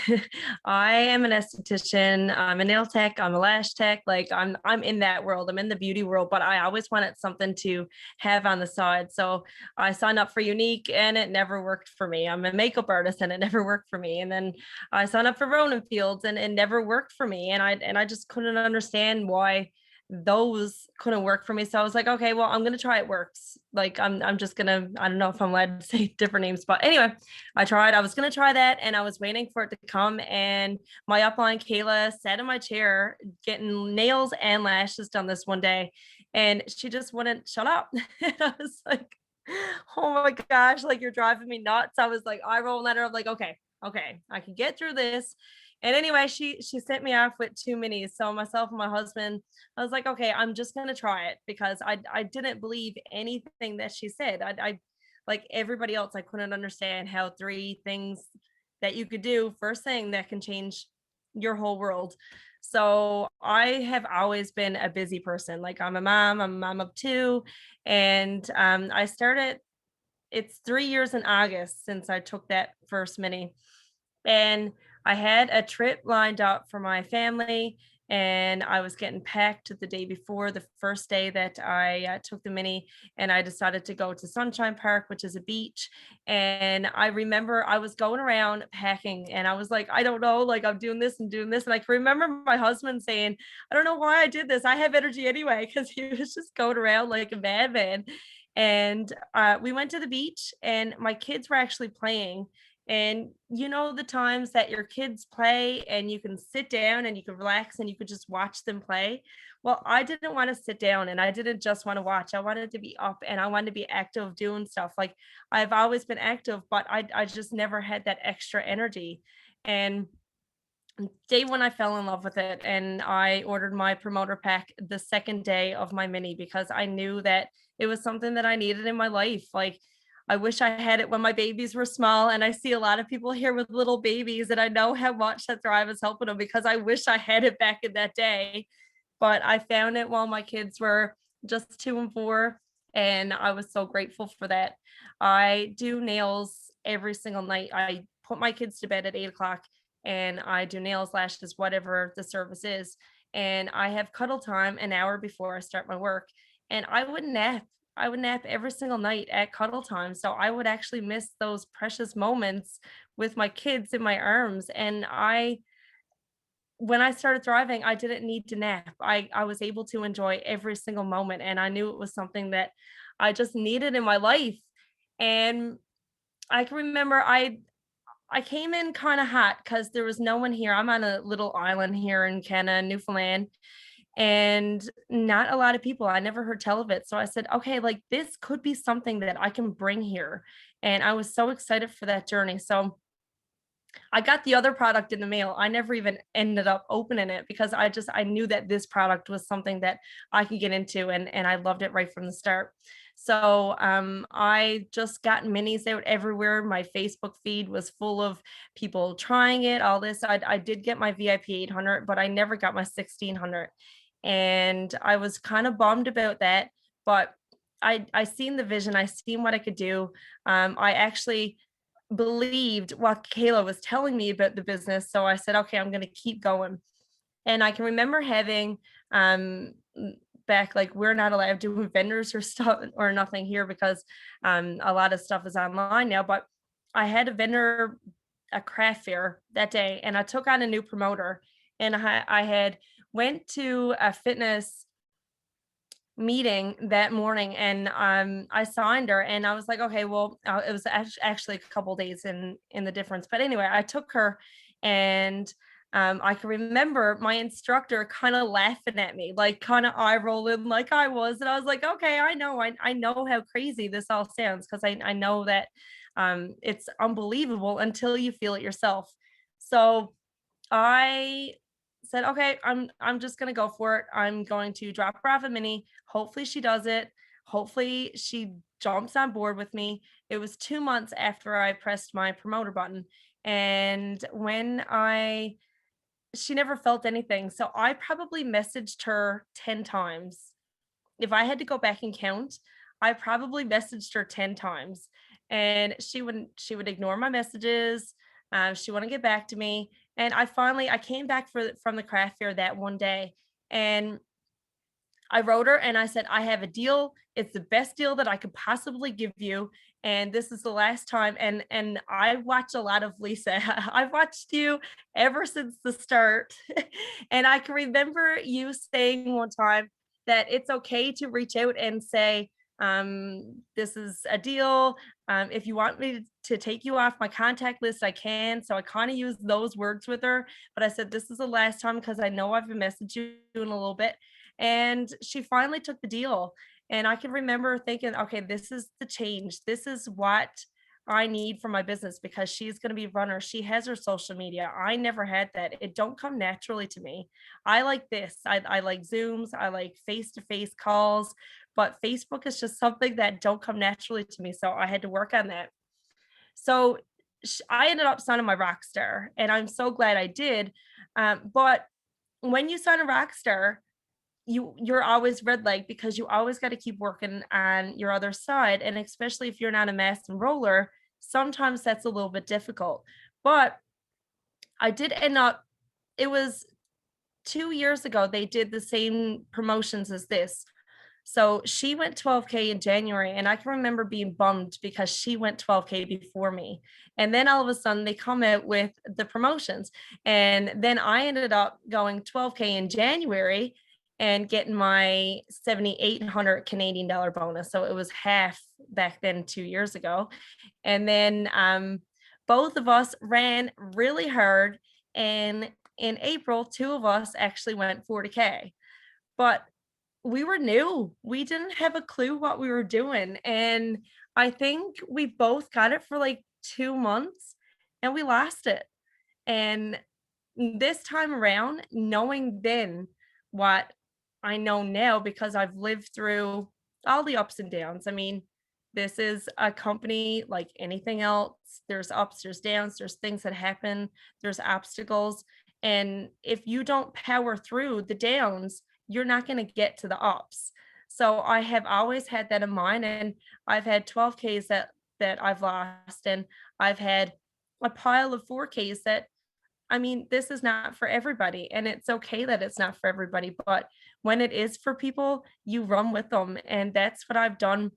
S4: I am an esthetician. I'm a nail tech. I'm a lash tech. Like I'm in that world. I'm in the beauty world, but I always wanted something to have on the side. So I signed up for Unique, and it never worked for me. I'm a makeup artist, and it never worked for me. And then I signed up for Ronan Fields, and it never worked for me. And I just couldn't understand why those couldn't work for me. So I was like, okay, well, I'm gonna try It Works. Like I'm just gonna, I don't know if I'm allowed to say different names, but anyway, I was gonna try that, and I was waiting for it to come. And my upline Kayla sat in my chair getting nails and lashes done this one day, and she just wouldn't shut up. And I was like, oh my gosh, like you're driving me nuts. I was like, I roll at her. I'm like, okay, I can get through this. And anyway, she sent me off with 2 minis. So myself and my husband, I was like, okay, I'm just gonna try it, because I didn't believe anything that she said. I like everybody else, I couldn't understand how 3 things that you could do first thing that can change your whole world. So I have always been a busy person. Like I'm a mom of 2, and I started. It's 3 years in August since I took that first mini, and I had a trip lined up for my family, and I was getting packed the day before the first day that I took the mini, and I decided to go to Sunshine Park, which is a beach. And I remember I was going around packing, and I was like, I don't know, like I'm doing this and doing this. And I can remember my husband saying, I don't know why I did this. I have energy anyway, because he was just going around like a madman. And we went to the beach, and my kids were actually playing. And you know, the times that your kids play and you can sit down and you can relax and you could just watch them play. Well, I didn't want to sit down, and I didn't just want to watch. I wanted to be up, and I wanted to be active doing stuff. Like I've always been active, but I just never had that extra energy. And day one, I fell in love with it, and I ordered my promoter pack the second day of my mini, because I knew that it was something that I needed in my life. Like I wish I had it when my babies were small, and I see a lot of people here with little babies, and I know how much that Thrive is helping them, because I wish I had it back in that day. But I found it while my kids were just 2 and 4, And I was so grateful for that. I do nails every single night. I put my kids to bed at 8 o'clock and I do nails, lashes, whatever the service is. And I have cuddle time an hour before I start my work. And I would nap. I would nap every single night at cuddle time. So I would actually miss those precious moments with my kids in my arms. And when I started thriving, I didn't need to nap. I was able to enjoy every single moment, and I knew it was something that I just needed in my life. And I can remember I came in kind of hot because there was no one here. I'm on a little island here in Canada, Newfoundland, and not a lot of people. I never heard tell of it. So I said, okay, like this could be something that I can bring here. And I was so excited for that journey. So I got the other product in the mail. I never even ended up opening it because I knew that this product was something that I could get into, and I loved it right from the start. So I just got minis out everywhere. My Facebook feed was full of people trying it, all this. I did get my VIP 800, but I never got my 1600. And I was kind of bummed about that, but I seen the vision. I seen what I could do. I actually believed what Kayla was telling me about the business. So I said, okay, I'm going to keep going. And I can remember having back, like, we're not allowed to do vendors or stuff or nothing here because a lot of stuff is online now. But I had a vendor, a craft fair that day, and I took on a new promoter. And I had went to a fitness meeting that morning, and I signed her, and I was like, okay, well, it was actually a couple days in the difference, but anyway, I took her. And I can remember my instructor kind of laughing at me, like kind of eye rolling like I was, and I was like, okay, I know how crazy this all sounds, because I know that it's unbelievable until you feel it yourself. So I said, okay, I'm just gonna go for it. I'm going to drop her off a mini. Hopefully she does it. Hopefully she jumps on board with me. It was 2 months after I pressed my promoter button. And she never felt anything. So I probably messaged her 10 times. If I had to go back and count, I probably messaged her 10 times. And she would ignore my messages. She wouldn't get back to me. And I came back from the craft fair that one day, and I wrote her and I said, I have a deal. It's the best deal that I could possibly give you. And this is the last time. And I watch a lot of Lisa. I've watched you ever since the start. And I can remember you saying one time that it's okay to reach out and say, this is a deal. If you want me to take you off my contact list, I can. So I kind of used those words with her, but I said, this is the last time because I know I've messaged you in a little bit. And she finally took the deal. And I can remember thinking, okay, this is the change. This is what I need for my business, because she's going to be a runner. She has her social media. I never had that. It don't come naturally to me. I like this. I like Zooms. I like face-to-face calls, but Facebook is just something that don't come naturally to me. So I had to work on that. So I ended up signing my rock star, and I'm so glad I did. But when you sign a rock star, you're always red leg, because you always got to keep working on your other side. And especially if you're not a master enroller, sometimes that's a little bit difficult. But I did end up, it was 2 years ago, they did the same promotions as this. So she went 12K in January, and I can remember being bummed because she went 12K before me. And then all of a sudden they come out with the promotions. And then I ended up going 12K in January and getting my 7,800 Canadian dollar bonus. So it was half back then 2 years ago. And then both of us ran really hard. And in April, two of us actually went 40K. But we were new. We didn't have a clue what we were doing. And I think we both got it for like 2 months and we lost it. And this time around, knowing then what I know now, because I've lived through all the ups and downs. I mean, this is a company like anything else. There's ups, there's downs, there's things that happen, there's obstacles. And if you don't power through the downs, you're not going to get to the ups. So I have always had that in mind, and I've had 12Ks that I've lost, and I've had a pile of 4Ks that, I mean, this is not for everybody, and it's okay that it's not for everybody, but when it is for people, you run with them, and that's what I've done.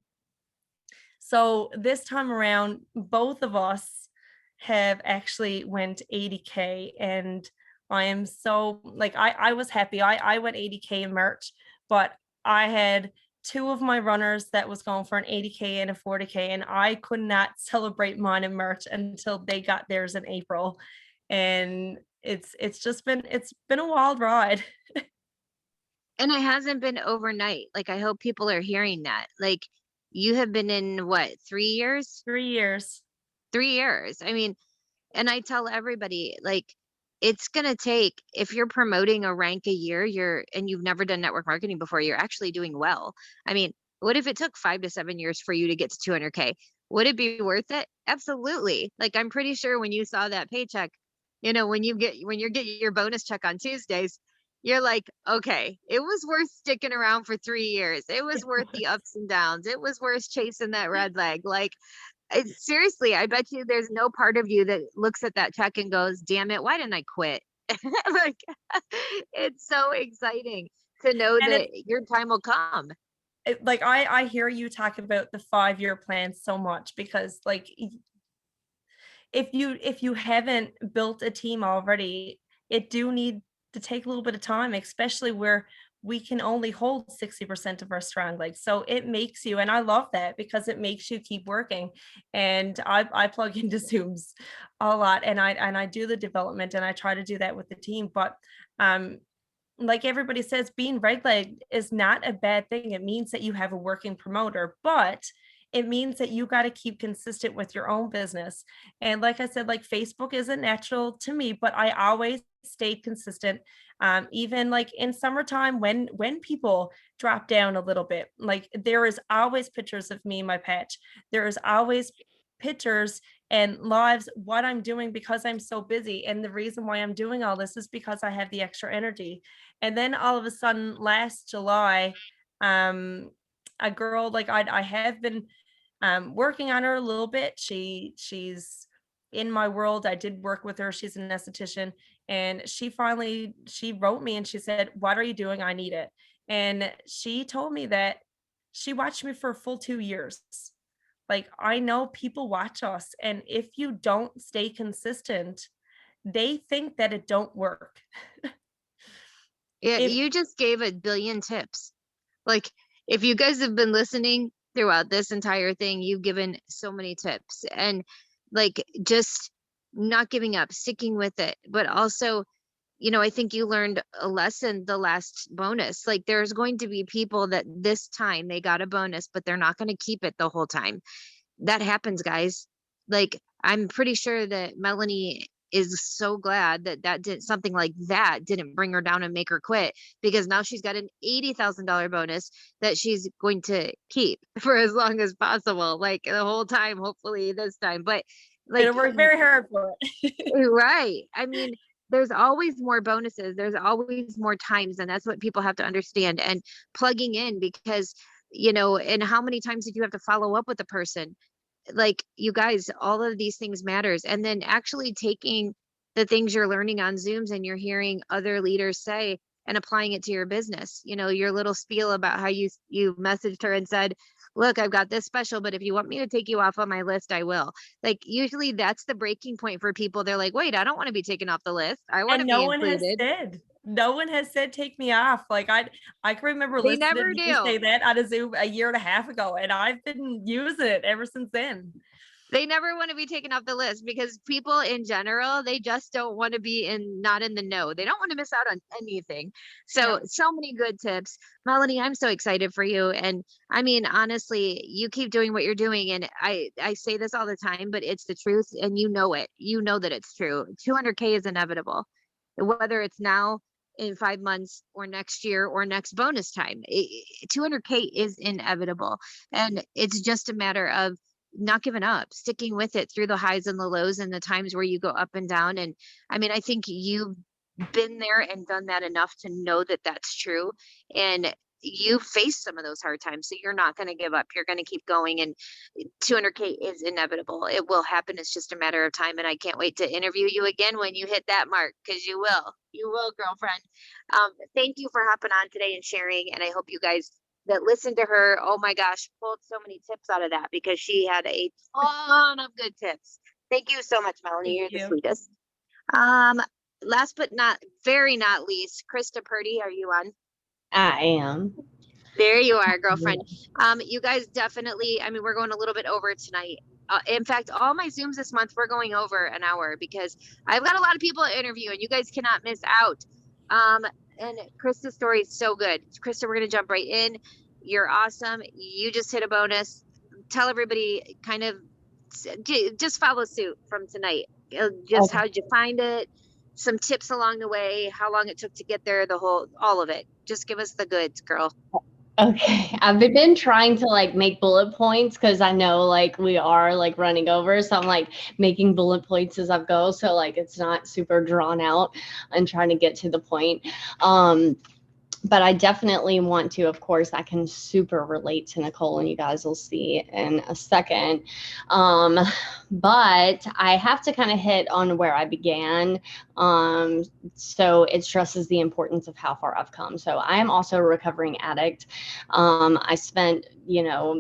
S4: So this time around, both of us have actually went 80K, and I am so like I was happy. I went 80K in March, but I had two of my runners that was going for an 80K and a 40K, and I could not celebrate mine in March until they got theirs in April. And it's been a wild ride.
S1: And it hasn't been overnight. Like, I hope people are hearing that. Like, you have been in what, 3 years?
S4: 3 years.
S1: 3 years. I mean, and I tell everybody, like, it's going to take, if you're promoting a rank a year, and you've never done network marketing before, you're actually doing well. I mean, what if it took 5 to 7 years for you to get to 200K? Would it be worth it? Absolutely. Like, I'm pretty sure when you saw that paycheck, when you're getting your bonus check on Tuesdays, you're like, okay, it was worth sticking around for 3 years. It was worth the ups and downs. It was worth chasing that red leg. Like, seriously, I bet you there's no part of you that looks at that check and goes, damn it, why didn't I quit? Like, it's so exciting to know
S4: And
S1: that your time will come.
S4: like I hear you talk about the 5-year plan so much, because like if you haven't built a team already, it do need to take a little bit of time, especially where we can only hold 60% of our strong legs. So it makes you, and I love that because it makes you keep working. And I plug into Zooms a lot, and I do the development, and I try to do that with the team. But like everybody says, being red leg is not a bad thing. It means that you have a working promoter, but it means that you got to keep consistent with your own business. And like I said, like Facebook isn't natural to me, but I always stayed consistent. Even like in summertime, when people drop down a little bit, like there is always pictures of me in my patch. There is always pictures and lives what I'm doing, because I'm so busy. And the reason why I'm doing all this is because I have the extra energy. And then all of a sudden last July, a girl, like I have been working on her a little bit. She's in my world. I did work with her. She's an esthetician, and she wrote me and she said, what are you doing? I need it. And she told me that she watched me for a full 2 years. Like, I know people watch us, and if you don't stay consistent, they think that it don't work.
S1: Yeah,
S4: If
S1: you just gave a billion tips. Like, if you guys have been listening throughout this entire thing, you've given so many tips, and like, just not giving up, sticking with it. But also, I think you learned a lesson the last bonus. Like, there's going to be people that this time they got a bonus, but they're not going to keep it the whole time. That happens, guys. Like, I'm pretty sure that Melanie is so glad that something like that didn't bring her down and make her quit, because now she's got an $80,000 bonus that she's going to keep for as long as possible, like the whole time, hopefully this time. But like,
S4: gonna work very hard for it.
S1: right. I mean, there's always more bonuses. There's always more times. And that's what people have to understand, and plugging in, because, and how many times did you have to follow up with a person? Like, you guys, all of these things matters. And then actually taking the things you're learning on Zooms and you're hearing other leaders say and applying it to your business. Your little spiel about how you messaged her and said, look, I've got this special, but if you want me to take you off on my list, I will. Like, usually that's the breaking point for people. They're like, wait, I don't want to be taken off the list. I want to
S4: And
S1: be included.
S4: no one has said take me off. Like I can remember
S1: They
S4: listening
S1: never
S4: to you say
S1: do.
S4: that on a Zoom a year and a half ago, and I've been using it ever since then.
S1: They never want to be taken off the list, because people in general, they just don't want to be not in the know. They don't want to miss out on anything. So, so many good tips. Melanie, I'm so excited for you. And I mean, honestly, you keep doing what you're doing. And I say this all the time, but it's the truth, and you know it. You know that it's true. 200K is inevitable, whether it's now, in 5 months, or next year, or next bonus time. 200K is inevitable. And it's just a matter of not giving up, sticking with it through the highs and the lows and the times where you go up and down. And I mean, I think you've been there and done that enough to know that that's true. And you faced some of those hard times, so you're not going to give up. You're going to keep going, and 200K is inevitable. It will happen. It's just a matter of time, and I can't wait to interview you again when you hit that mark, because you will, girlfriend. Thank you for hopping on today and sharing, and I hope you guys that listened to her, oh my gosh, pulled so many tips out of that, because she had a ton of good tips. Thank you so much, Melanie. You're the sweetest. Last but not least, Krista Purdie, are you on?
S5: I am.
S1: There you are, girlfriend. You guys definitely, I mean, we're going a little bit over tonight. In fact, all my Zooms this month, we're going over an hour, because I've got a lot of people to interview, and you guys cannot miss out. And Krista's story is so good. Krista, we're going to jump right in. You're awesome. You just hit a bonus. Tell everybody kind of, just follow suit from tonight. Just
S5: Okay.
S1: how'd you find it? Some tips along the way, how long it took to get there, all of it. Just give us the goods, girl.
S5: Okay. I've been trying to like make bullet points, because I know like we are like running over. So I'm like making bullet points as I go. So like it's not super drawn out and trying to get to the point. But I definitely want to, of course, I can super relate to Nicole, and you guys will see in a second. But I have to kind of hit on where I began. So it stresses the importance of how far I've come. So I am also a recovering addict. I spent,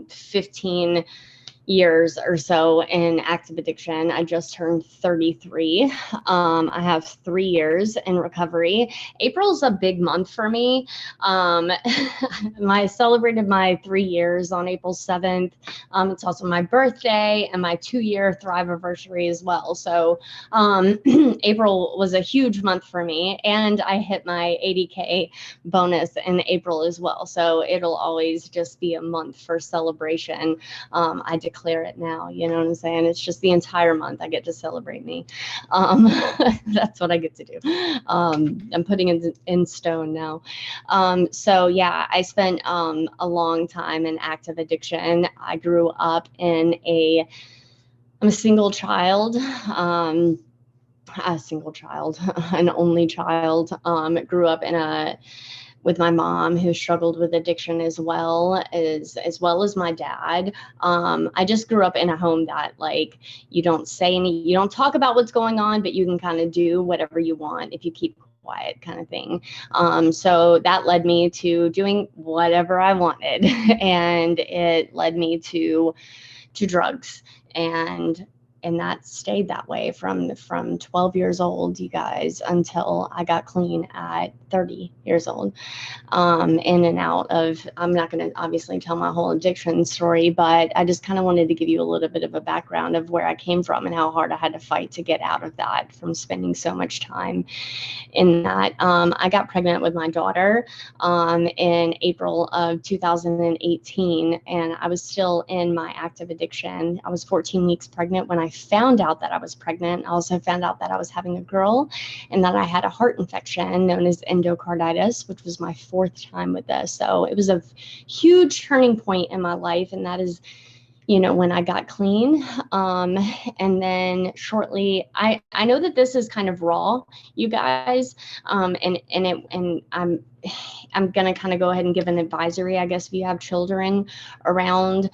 S5: 15 years or so in active addiction. I just turned 33. I have 3 years in recovery. April's a big month for me. I celebrated my 3 years on April 7th. It's also my birthday and my 2-year Thrive anniversary as well. So April was a huge month for me, and I hit my 80K bonus in April as well. So it'll always just be a month for celebration. I declare it now, you know what I'm saying? It's just the entire month I get to celebrate me. That's what I get to do. I'm putting it in stone now. So yeah, I spent a long time in active addiction. I grew up I'm a single child. An only child. Grew up with my mom, who struggled with addiction as well as my dad. I just grew up in a home that like you don't talk about what's going on, but you can kind of do whatever you want if you keep quiet, kind of thing. So that led me to doing whatever I wanted, and it led me to drugs, and that stayed that way from 12 years old, you guys, until I got clean at 30 years old. In and out of, I'm not going to obviously tell my whole addiction story, but I just kind of wanted to give you a little bit of a background of where I came from and how hard I had to fight to get out of that, from spending so much time in that. I got pregnant with my daughter in April of 2018, and I was still in my active addiction. I was 14 weeks pregnant when I found out that I was pregnant. I also found out that I was having a girl, and that I had a heart infection known as endocarditis, which was my 4th time with this. So it was a huge turning point in my life, and that is, when I got clean. And then shortly, I know that this is kind of raw, you guys, and I'm going to kind of go ahead and give an advisory, I guess, if you have children around,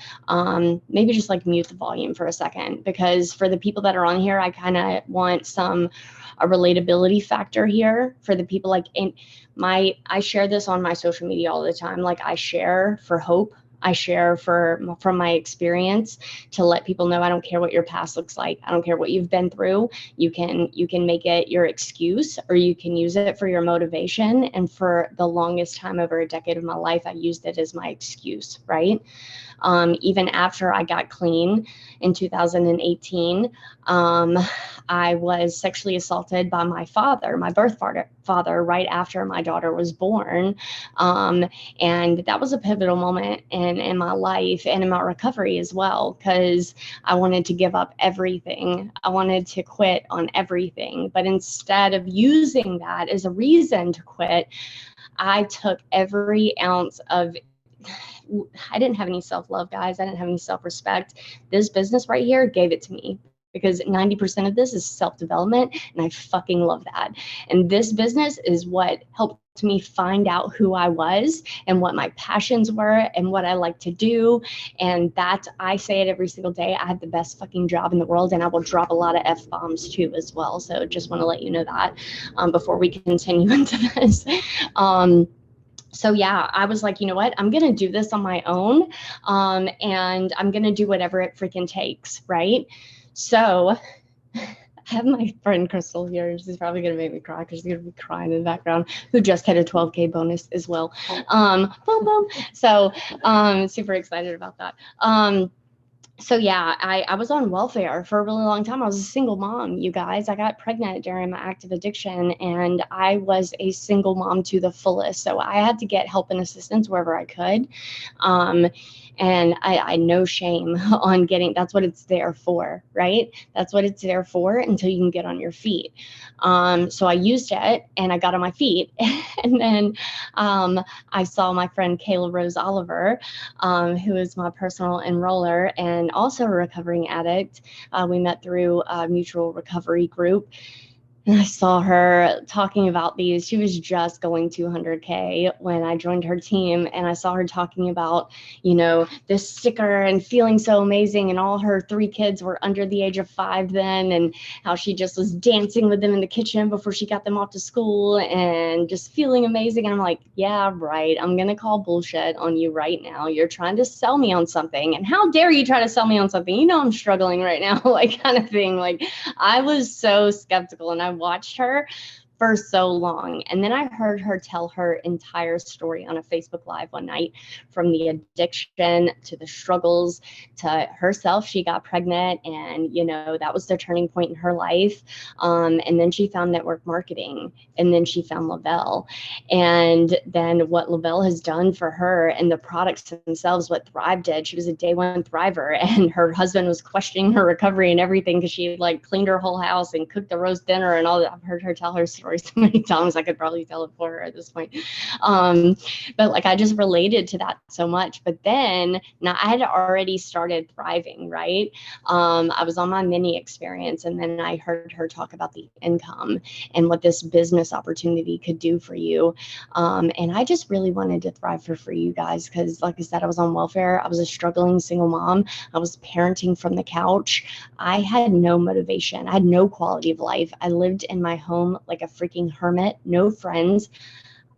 S5: maybe just like mute the volume for a second, because for the people that are on here, I kind of want a relatability factor here for the people I share this on my social media all the time. Like, I share for hope. I share from my experience to let people know I don't care what your past looks like. I don't care what you've been through. You can make it your excuse, or you can use it for your motivation. And for the longest time, over a decade of my life, I used it as my excuse, right? Even after I got clean in 2018, I was sexually assaulted by my father, my birth father, right after my daughter was born. And that was a pivotal moment in my life and in my recovery as well, because I wanted to give up everything. I wanted to quit on everything. But instead of using that as a reason to quit, I took every ounce of, I didn't have any self-love, guys. I didn't have any self-respect. This business right here gave it to me, because 90% of this is self-development, and I fucking love that. And this business is what helped helped me find out who I was and what my passions were and what I like to do. And that, I say it every single day, I have the best fucking job in the world, and I will drop a lot of F-bombs too as well. So just want to let you know that before we continue into this. So yeah, I was like, you know what, I'm going to do this on my own, and I'm going to do whatever it freaking takes, right? So I have my friend Crystal here. She's probably going to make me cry because she's going to be crying in the background, who just had a 12K bonus as well. Boom, boom. So super excited about that. So yeah, I was on welfare for a really long time. I was a single mom, you guys. I got pregnant during my active addiction, and I was a single mom to the fullest. So I had to get help and assistance wherever I could. And I no shame on getting, that's what it's there for, right? That's what it's there for until you can get on your feet. So I used it and I got on my feet. And then I saw my friend Kayla Rose Oliver, who is my personal enroller and also a recovering addict. We met through a mutual recovery group. And I saw her talking about these. She was just going 200K when I joined her team. And I saw her talking about, you know, this sticker and feeling so amazing. And all her 3 kids were under the age of 5 then. And how she just was dancing with them in the kitchen before she got them off to school and just feeling amazing. And I'm like, yeah, right. I'm going to call bullshit on you right now. You're trying to sell me on something. And how dare you try to sell me on something? You know, I'm struggling right now, like kind of thing. Like I was so skeptical, and I watched her for so long. And then I heard her tell her entire story on a Facebook Live one night, from the addiction to the struggles to herself. She got pregnant, and, you know, that was the turning point in her life. And then she found network marketing, and then she found Lavelle. And then what Lavelle has done for her and the products themselves, what Thrive did, she was a day one thriver, and her husband was questioning her recovery and everything because she like cleaned her whole house and cooked the roast dinner and all that. I've heard her tell her story so many times, I could probably tell it for her at this point. But like, I just related to that so much. But then now I had already started thriving, right? I was on my mini experience, and then I heard her talk about the income and what this business opportunity could do for you. And I just really wanted to thrive for free, you guys, because like I said, I was on welfare. I was a struggling single mom. I was parenting from the couch. I had no motivation. I had no quality of life. I lived in my home like a freaking hermit, no friends.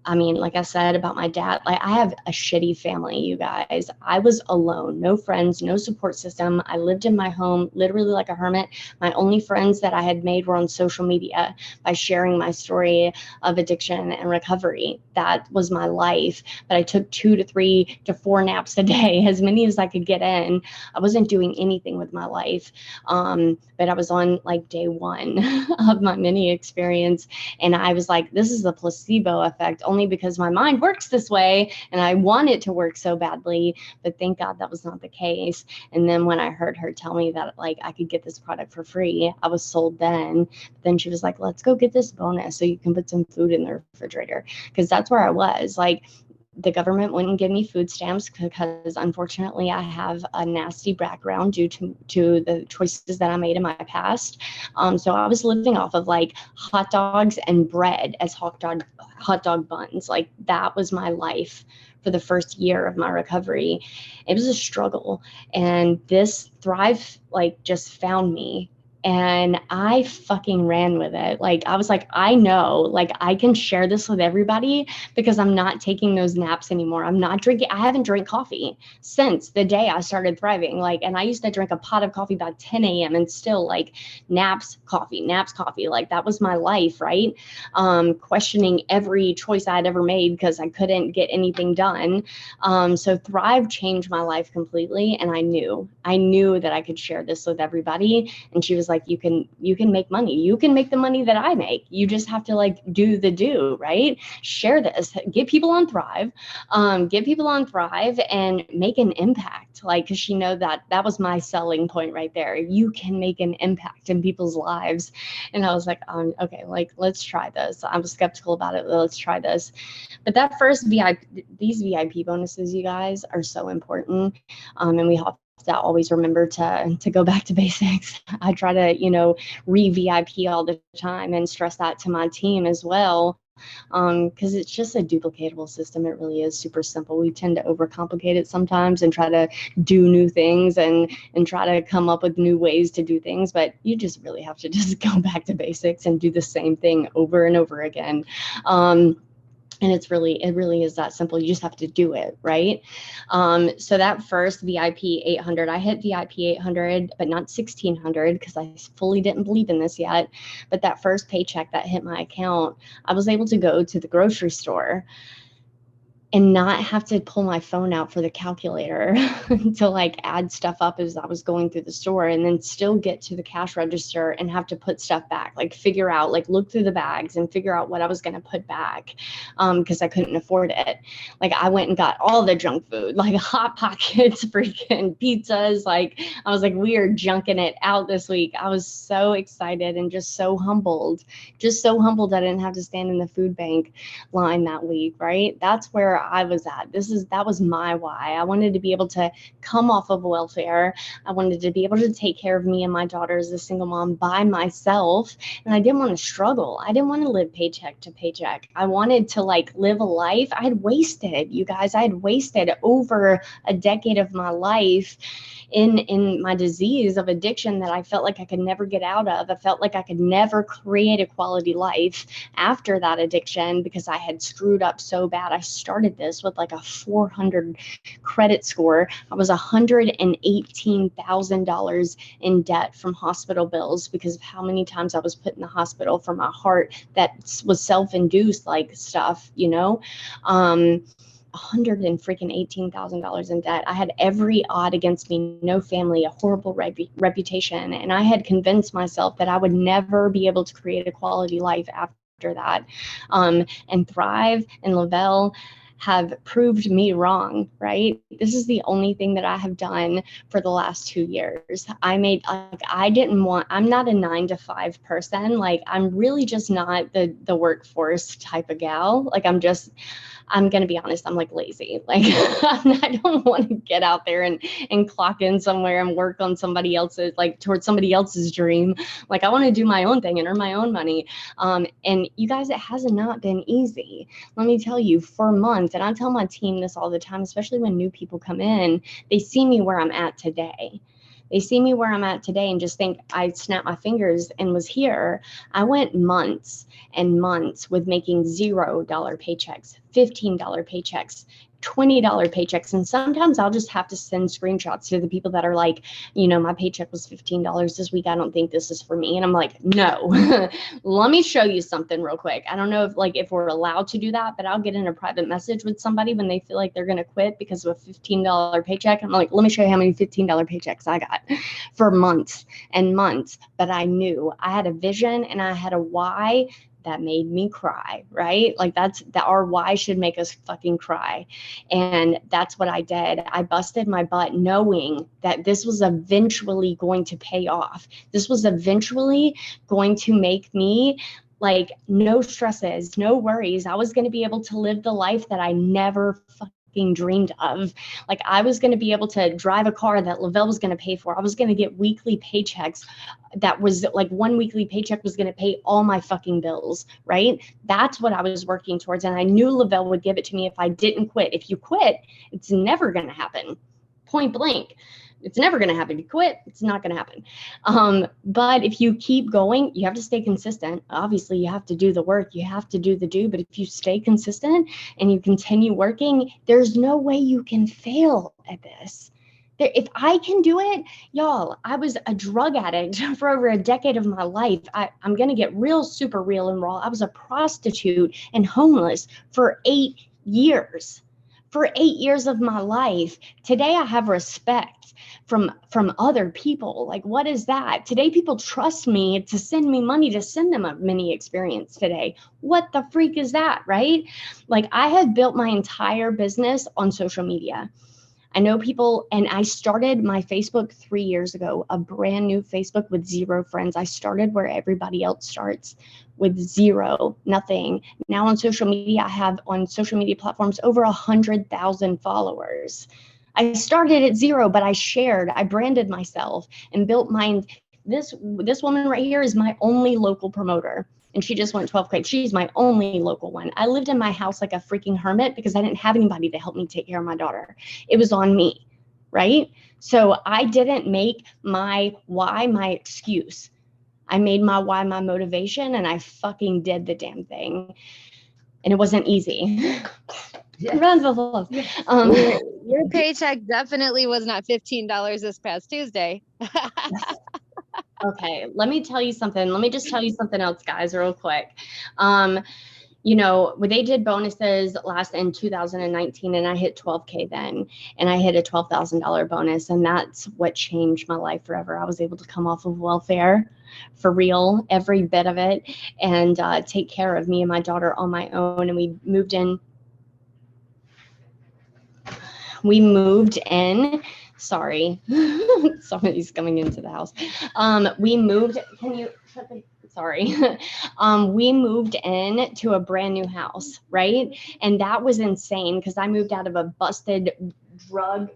S5: I mean, like I said about my dad, like I have a shitty family, you guys. I was alone, no friends, no support system. I lived in my home literally like a hermit. My only friends that I had made were on social media by sharing my story of addiction and recovery. That was my life. But I took 2 to 3 to 4 naps a day, as many as I could get in. I wasn't doing anything with my life. But I was on like day 1 of my mini experience. And I was like, this is the placebo effect, only because my mind works this way and I want it to work so badly. But thank God that was not the case. And then when I heard her tell me that like I could get this product for free, I was sold then. But then she was like, let's go get this bonus so you can put some food in the refrigerator. Because that's where I was. Like, the government wouldn't give me food stamps because unfortunately I have a nasty background due to the choices that I made in my past. So I was living off of like hot dogs and bread as hot dog buns. Like that was my life for the first year of my recovery. It was a struggle, and this Thrive like just found me. And I fucking ran with it. Like, I was like, I know, like, I can share this with everybody because I'm not taking those naps anymore. I'm not drinking. I haven't drank coffee since the day I started thriving. Like, and I used to drink a pot of coffee by 10 a.m. and still like naps, coffee. Like, that was my life, right? Questioning every choice I had ever made because I couldn't get anything done. So Thrive changed my life completely. And I knew that I could share this with everybody. And she was like, you can make money. You can make the money that I make. You just have to like do, right? Share this, get people on Thrive, and make an impact. Like, cause she know that was my selling point right there. You can make an impact in people's lives. And I was like, okay, like, let's try this. I was skeptical about it. Let's try this. But that first these VIP bonuses, you guys, are so important. And we have to always remember to go back to basics. I try to, re-VIP all the time and stress that to my team as well. because it's just a duplicatable system. It really is super simple. We tend to overcomplicate it sometimes and try to do new things and try to come up with new ways to do things, but you just really have to just go back to basics and do the same thing over and over again. And it really is that simple. You just have to do it, right? So that first VIP 800, I hit VIP 800, but not 1600 because I fully didn't believe in this yet. But that first paycheck that hit my account, I was able to go to the grocery store and not have to pull my phone out for the calculator to like add stuff up as I was going through the store, and then still get to the cash register and have to put stuff back, like figure out, like look through the bags and figure out what I was going to put back because I couldn't afford it. Like I went and got all the junk food, like Hot Pockets, freaking pizzas. Like I was like, we are junking it out this week. I was so excited and just so humbled I didn't have to stand in the food bank line that week, right? That's where I was at. That was my why. I wanted to be able to come off of welfare. I wanted to be able to take care of me and my daughter as a single mom by myself. And I didn't want to struggle. I didn't want to live paycheck to paycheck. I wanted to like live a life. I had wasted over a decade of my life in my disease of addiction that I felt like I could never get out of. I felt like I could never create a quality life after that addiction because I had screwed up so bad. I started this with like a 400 credit score. I was $118,000 in debt from hospital bills because of how many times I was put in the hospital for my heart that was self-induced like stuff, you know. $118,000 in debt. I had every odd against me, no family, a horrible reputation. And I had convinced myself that I would never be able to create a quality life after that. And Thrive and Lavelle have proved me wrong, right? This is the only thing that I have done for the last 2 years. I'm not a 9-to-5 person. Like I'm really just not the workforce type of gal. Like I'm going to be honest, I'm like lazy. Like I don't want to get out there and clock in somewhere and work on somebody else's, like towards somebody else's dream. Like I want to do my own thing and earn my own money. And you guys, it has not been easy. Let me tell you, for months, and I tell my team this all the time, especially when new people come in, they see me where I'm at today. They see me where I'm at today and just think I snapped my fingers and was here. I went months and months with making $0 paychecks, $15 paychecks, $20 paychecks. And sometimes I'll just have to send screenshots to the people that are like, you know, my paycheck was $15 this week. I don't think this is for me. And I'm like, no, let me show you something real quick. I don't know if we're allowed to do that, but I'll get in a private message with somebody when they feel like they're going to quit because of a $15 paycheck. I'm like, let me show you how many $15 paychecks I got for months and months. But I knew I had a vision and I had a why that made me cry, right? Like our why should make us fucking cry. And that's what I did. I busted my butt knowing that this was eventually going to pay off. This was eventually going to make me like no stresses, no worries. I was going to be able to live the life that I never dreamed of. Like I was going to be able to drive a car that Lavelle was going to pay for. I was going to get weekly paychecks. That was like one weekly paycheck was going to pay all my fucking bills, right? That's what I was working towards. And I knew Lavelle would give it to me if I didn't quit. If you quit, it's never going to happen. Point blank. It's never going to happen. You quit, it's not going to happen. But if you keep going, you have to stay consistent. Obviously, you have to do the work. You have to do the do. But if you stay consistent and you continue working, there's no way you can fail at this. If I can do it, y'all, I was a drug addict for over a decade of my life. I'm going to get super real and raw. I was a prostitute and homeless for 8 years. For 8 years of my life. Today, I have respect from other people. Like, what is that? Today, people trust me to send me money to send them a mini experience today. What the freak is that, right? Like, I have built my entire business on social media. I know people, and I started my Facebook 3 years ago, a brand new Facebook with 0 friends. I started where everybody else starts, with 0, nothing. Now on social media, I have on social media platforms over 100,000 followers. I started at 0, but I branded myself and built my this woman right here is my only local promoter. And she just went 12K. She's my only local one. I lived in my house like a freaking hermit because I didn't have anybody to help me take care of my daughter. It was on me, right? So I didn't make my why my excuse. I made my why my motivation, and I fucking did the damn thing. And it wasn't easy.
S1: Yes.
S5: Round of applause.
S1: Your paycheck definitely was not $15 this past Tuesday.
S5: Okay, let me tell you something. Let me just tell you something else, guys, real quick. You know, when they did bonuses last in 2019, and I hit 12K then, and I hit a $12,000 bonus, and that's what changed my life forever. I was able to come off of welfare for real, every bit of it, and take care of me and my daughter on my own. And we moved in. Sorry, somebody's coming into the house. We moved. Can you shut the? Sorry. We moved in to a brand new house, right? And that was insane because I moved out of a busted bug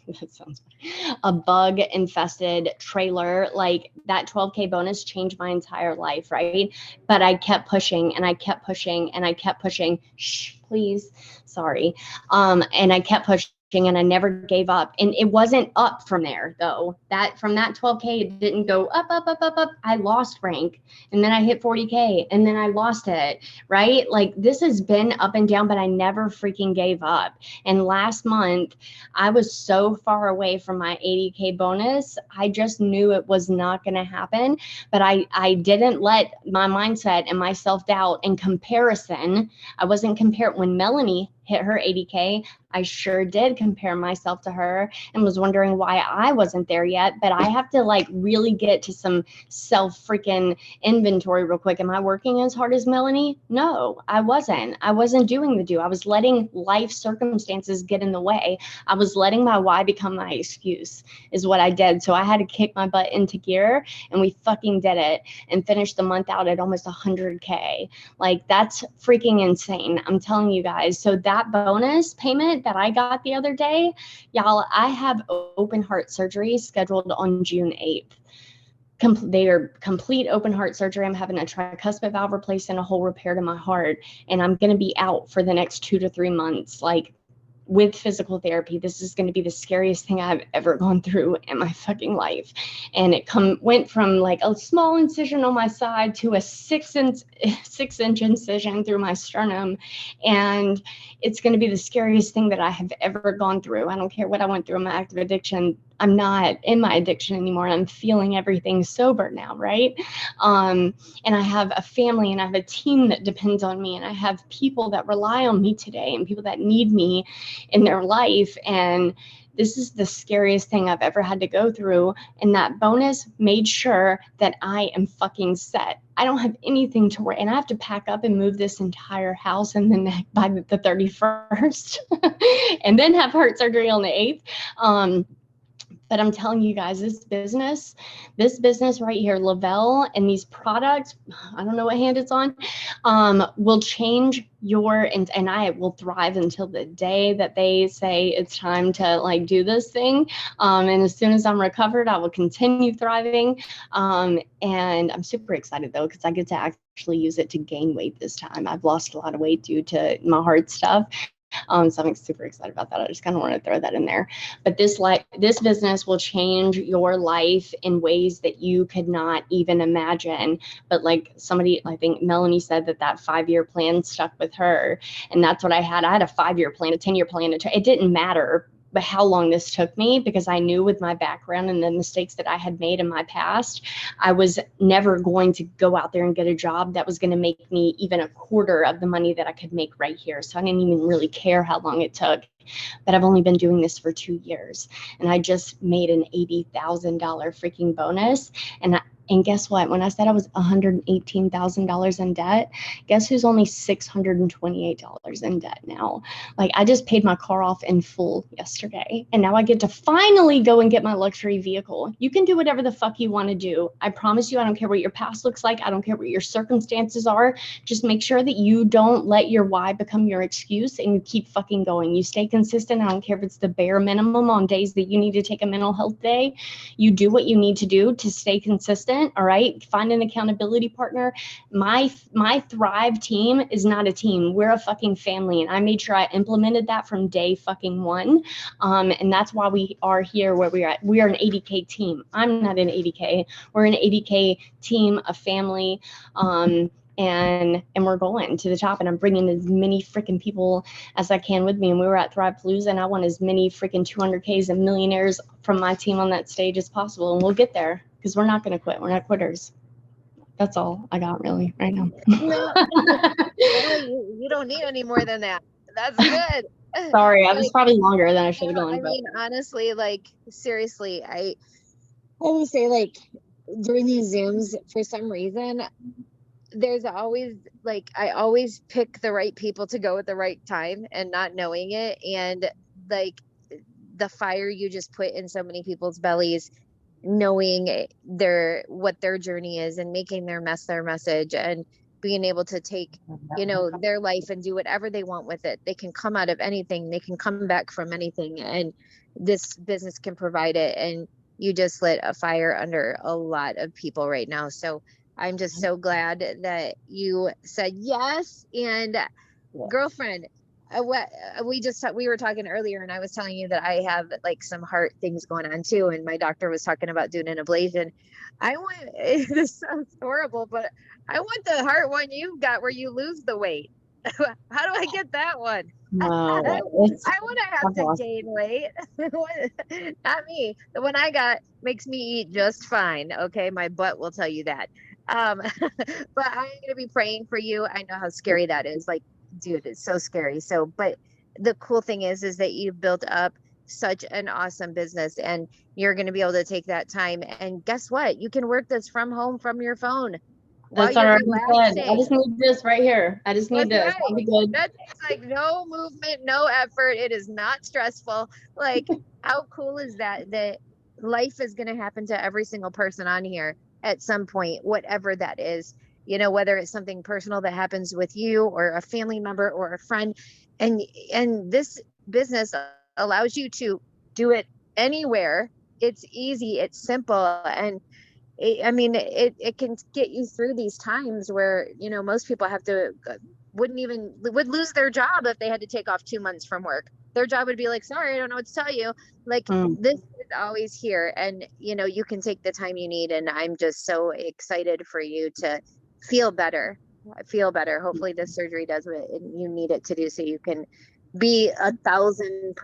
S5: that sounds funny. A bug infested trailer. Like that 12K bonus changed my entire life, right? But I kept pushing and I kept pushing and I kept pushing. Shh, please. Sorry. And I kept pushing and I never gave up. And it wasn't up from there though. That from that 12K, it didn't go up, up, up, up, up. I lost rank and then I hit 40K and then I lost it, right? Like this has been up and down, but I never freaking gave up. And last month I was so far away from my 80K bonus. I just knew it was not going to happen, but I didn't let my mindset and my self-doubt and comparison. I wasn't compared when Melanie hit her 80K. I sure did compare myself to her and was wondering why I wasn't there yet. But I have to like really get to some self freaking inventory real quick. Am I working as hard as Melanie? No, I wasn't. I wasn't doing the do. I was letting life circumstances get in the way. I was letting my why become my excuse is what I did. So I had to kick my butt into gear and we fucking did it and finished the month out at almost 100K. Like that's freaking insane. I'm telling you guys. So that bonus payment that I got the other day, y'all, I have open heart surgery scheduled on June 8th. They are complete open heart surgery. I'm having a tricuspid valve replaced and a whole repair to my heart. And I'm going to be out for the next 2 to 3 months. Like with physical therapy, this is going to be the scariest thing I've ever gone through in my fucking life. And it went from like a small incision on my side to a 6-inch incision through my sternum. And it's going to be the scariest thing that I have ever gone through. I don't care what I went through in my active addiction. I'm not in my addiction anymore. And I'm feeling everything sober now, right? And I have a family and I have a team that depends on me. And I have people that rely on me today and people that need me in their life. And this is the scariest thing I've ever had to go through. And that bonus made sure that I am fucking set. I don't have anything to worry. And I have to pack up and move this entire house and then by the 31st and then have heart surgery on the 8th. But I'm telling you guys, this business right here, Lavelle, and these products, I don't know what hand it's on, will change and I will thrive until the day that they say it's time to like do this thing. And as soon as I'm recovered, I will continue thriving. And I'm super excited though, because I get to actually use it to gain weight this time. I've lost a lot of weight due to my heart stuff. So I'm super excited about that. I just kind of want to throw that in there. But this business will change your life in ways that you could not even imagine. But like somebody, I think Melanie said that 5-year plan stuck with her. And that's what I had. I had a 5-year plan, a 10-year plan. It didn't matter but how long this took me, because I knew with my background and the mistakes that I had made in my past, I was never going to go out there and get a job that was going to make me even a quarter of the money that I could make right here. So I didn't even really care how long it took. But I've only been doing this for 2 years and I just made an $80,000 freaking bonus. And And guess what? When I said I was $118,000 in debt, guess who's only $628 in debt now? Like, I just paid my car off in full yesterday, and now I get to finally go and get my luxury vehicle. You can do whatever the fuck you want to do. I promise you, I don't care what your past looks like. I don't care what your circumstances are. Just make sure that you don't let your why become your excuse, and you keep fucking going. You stay consistent. I don't care if it's the bare minimum on days that you need to take a mental health day. You do what you need to do to stay consistent. All right. Find an accountability partner. My Thrive team is not a team. We're a fucking family. And I made sure I implemented that from day fucking one. And that's why we are here where we're at. We are an 80K team. I'm not an 80K. We're an 80K team, a family. And we're going to the top, and I'm bringing as many freaking people as I can with me. And we were at Thrive Palooza, and I want as many freaking 200Ks and millionaires from my team on that stage as possible. And we'll get there, because we're not going to quit. We're not quitters. That's all I got really right now.
S1: No, you don't need any more than that. That's good.
S5: Sorry, I was
S1: Like,
S5: probably longer than I should have
S1: no,
S5: gone.
S1: I
S5: But
S1: mean, honestly, like, seriously, I would say, like, during these Zooms, for some reason, there's always, like, I always pick the right people to go at the right time and not knowing it. And, like, the fire you just put in so many people's bellies, knowing what their journey is, and making their message, and being able to take, their life and do whatever they want with it. They can come out of anything, they can come back from anything, and this business can provide it. And you just lit a fire under a lot of people right now. So I'm just so glad that you said yes. And girlfriend, we were talking earlier, and I was telling you that I have, like, some heart things going on too, and my doctor was talking about doing an ablation. I want this sounds horrible, but I want the heart one you've got where you lose the weight. How do I get that one?
S5: no,
S1: I
S5: it's
S1: want to have to gain weight. Not me. The one I got makes me eat just fine. Okay, my butt will tell you that. But I'm gonna be praying for you. I know how scary that is. Like, dude, it's so scary. So, but the cool thing is that you've built up such an awesome business, and you're going to be able to take that time. And guess what? You can work this from home, from your phone, while
S5: that's what I
S1: you're
S5: already said. I
S1: relaxing.
S5: just need this right here. I just need
S1: That's
S5: this. I'll be
S1: right.
S5: good.
S1: That takes, like, no movement, no effort. It is not stressful. Like, how cool is that? That life is going to happen to every single person on here at some point, whatever that is. Whether it's something personal that happens with you, or a family member, or a friend, and this business allows you to do it anywhere. It's easy, it's simple, and it can get you through these times where, most people have to would lose their job if they had to take off 2 months from work. Their job would be like, sorry, I don't know what to tell you. Like, this is always here, and you can take the time you need. And I'm just so excited for you to feel better. Hopefully this surgery does what you need it to do, so you can be 1,000%,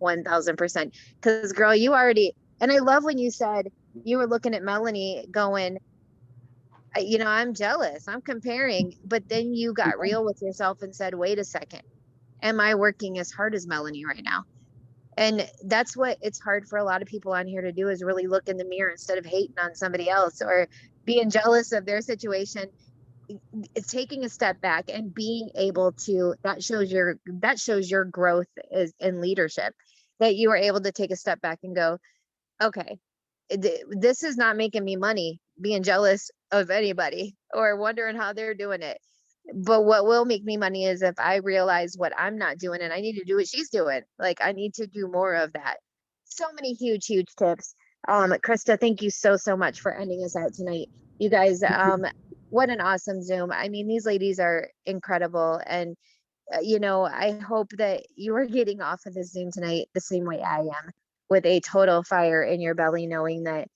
S1: 1,000%. Because, girl, you already, and I love when you said you were looking at Melanie going, I'm jealous, I'm comparing. But then you got real with yourself and said, wait a second, am I working as hard as Melanie right now? And that's what it's hard for a lot of people on here to do, is really look in the mirror instead of hating on somebody else or being jealous of their situation. It's taking a step back and being able to, that shows your growth is in leadership, that you are able to take a step back and go, okay, this is not making me money being jealous of anybody or wondering how they're doing it. But what will make me money is if I realize what I'm not doing, and I need to do what she's doing. Like, I need to do more of that. So many huge tips. Krista, thank you so much for ending us out tonight. You guys, what an awesome Zoom. I mean, these ladies are incredible. And I hope that you are getting off of this Zoom tonight the same way I am, with a total fire in your belly, knowing that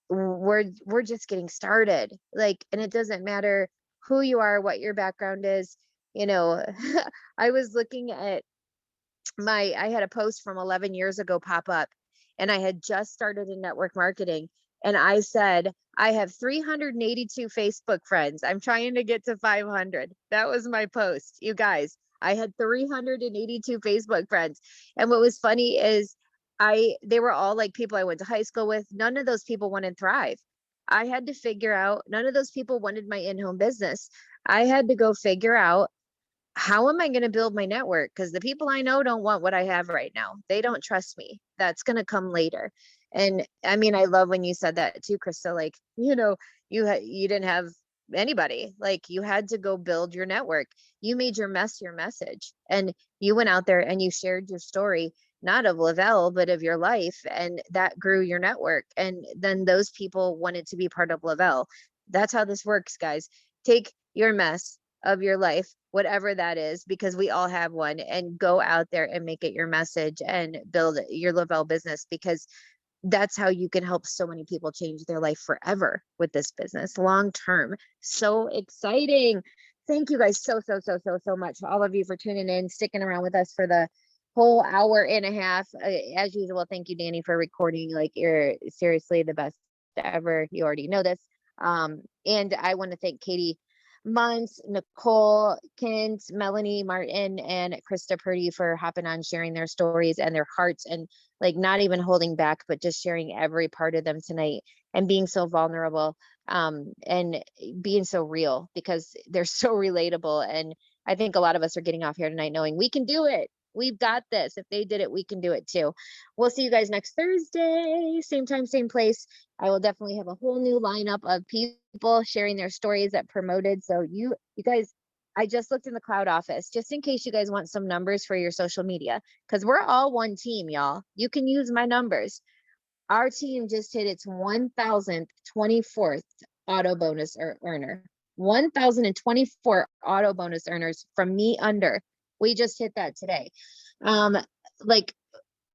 S1: we're just getting started. Like, and it doesn't matter who you are, what your background is. I was looking at I had a post from 11 years ago pop up, and I had just started in network marketing. And I said, I have 382 Facebook friends. I'm trying to get to 500. That was my post, you guys. I had 382 Facebook friends. And what was funny is they were all like people I went to high school with. None of those people wanted Thrive. I had to figure out, none of those people wanted my in-home business. I had to go figure out, how am I going to build my network? Because the people I know don't want what I have right now. They don't trust me. That's going to come later. And I mean, I love when you said that too, Krista, like, you didn't have anybody, like you had to go build your network. You made your mess your message, and you went out there and you shared your story, not of Lavelle, but of your life. And that grew your network. And then those people wanted to be part of Lavelle. That's how this works, guys. Take your mess of your life, whatever that is, because we all have one, and go out there and make it your message and build your Lavelle business, because that's how you can help so many people change their life forever with this business long term. So exciting. Thank you guys so much, all of you, for tuning in, sticking around with us for the whole hour and a half. As usual, thank you, Danny, for recording. Like, you're seriously the best ever. You already know this. And I want to thank Katie Muntz, Nicole, Kindt, Melanie, Martin, and Krista Purdie for hopping on, sharing their stories and their hearts, and like not even holding back, but just sharing every part of them tonight, and being so vulnerable, and being so real, because they're so relatable. And I think a lot of us are getting off here tonight knowing we can do it. We've got this. If they did it, we can do it too. We'll see you guys next Thursday, same time, same place. I will definitely have a whole new lineup of people sharing their stories that promoted. So you guys, I just looked in the cloud office, just in case you guys want some numbers for your social media, because we're all one team, y'all. You can use my numbers. Our team just hit its 1,024th auto bonus earner. 1,024 auto bonus earners from me under. We just hit that today. Like,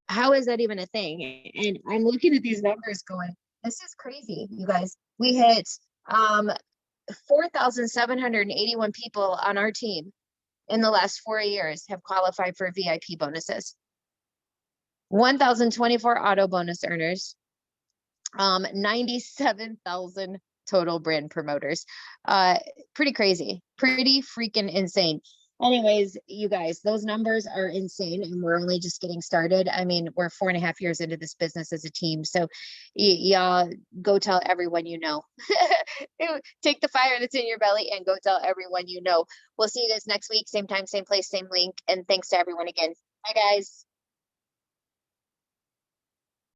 S1: how is that even a thing? And I'm looking at these numbers going, this is crazy, you guys. We hit 4,781 people on our team in the last 4 years have qualified for VIP bonuses. 1,024 auto bonus earners, 97,000 total brand promoters. Pretty crazy, pretty freaking insane. Anyways, you guys, those numbers are insane, and we're only just getting started. I mean, we're 4.5 years into this business as a team. So y'all go tell everyone you know. Take the fire that's in your belly and go tell everyone you know. We'll see you guys next week, same time, same place, same link. And thanks to everyone again. Bye, guys.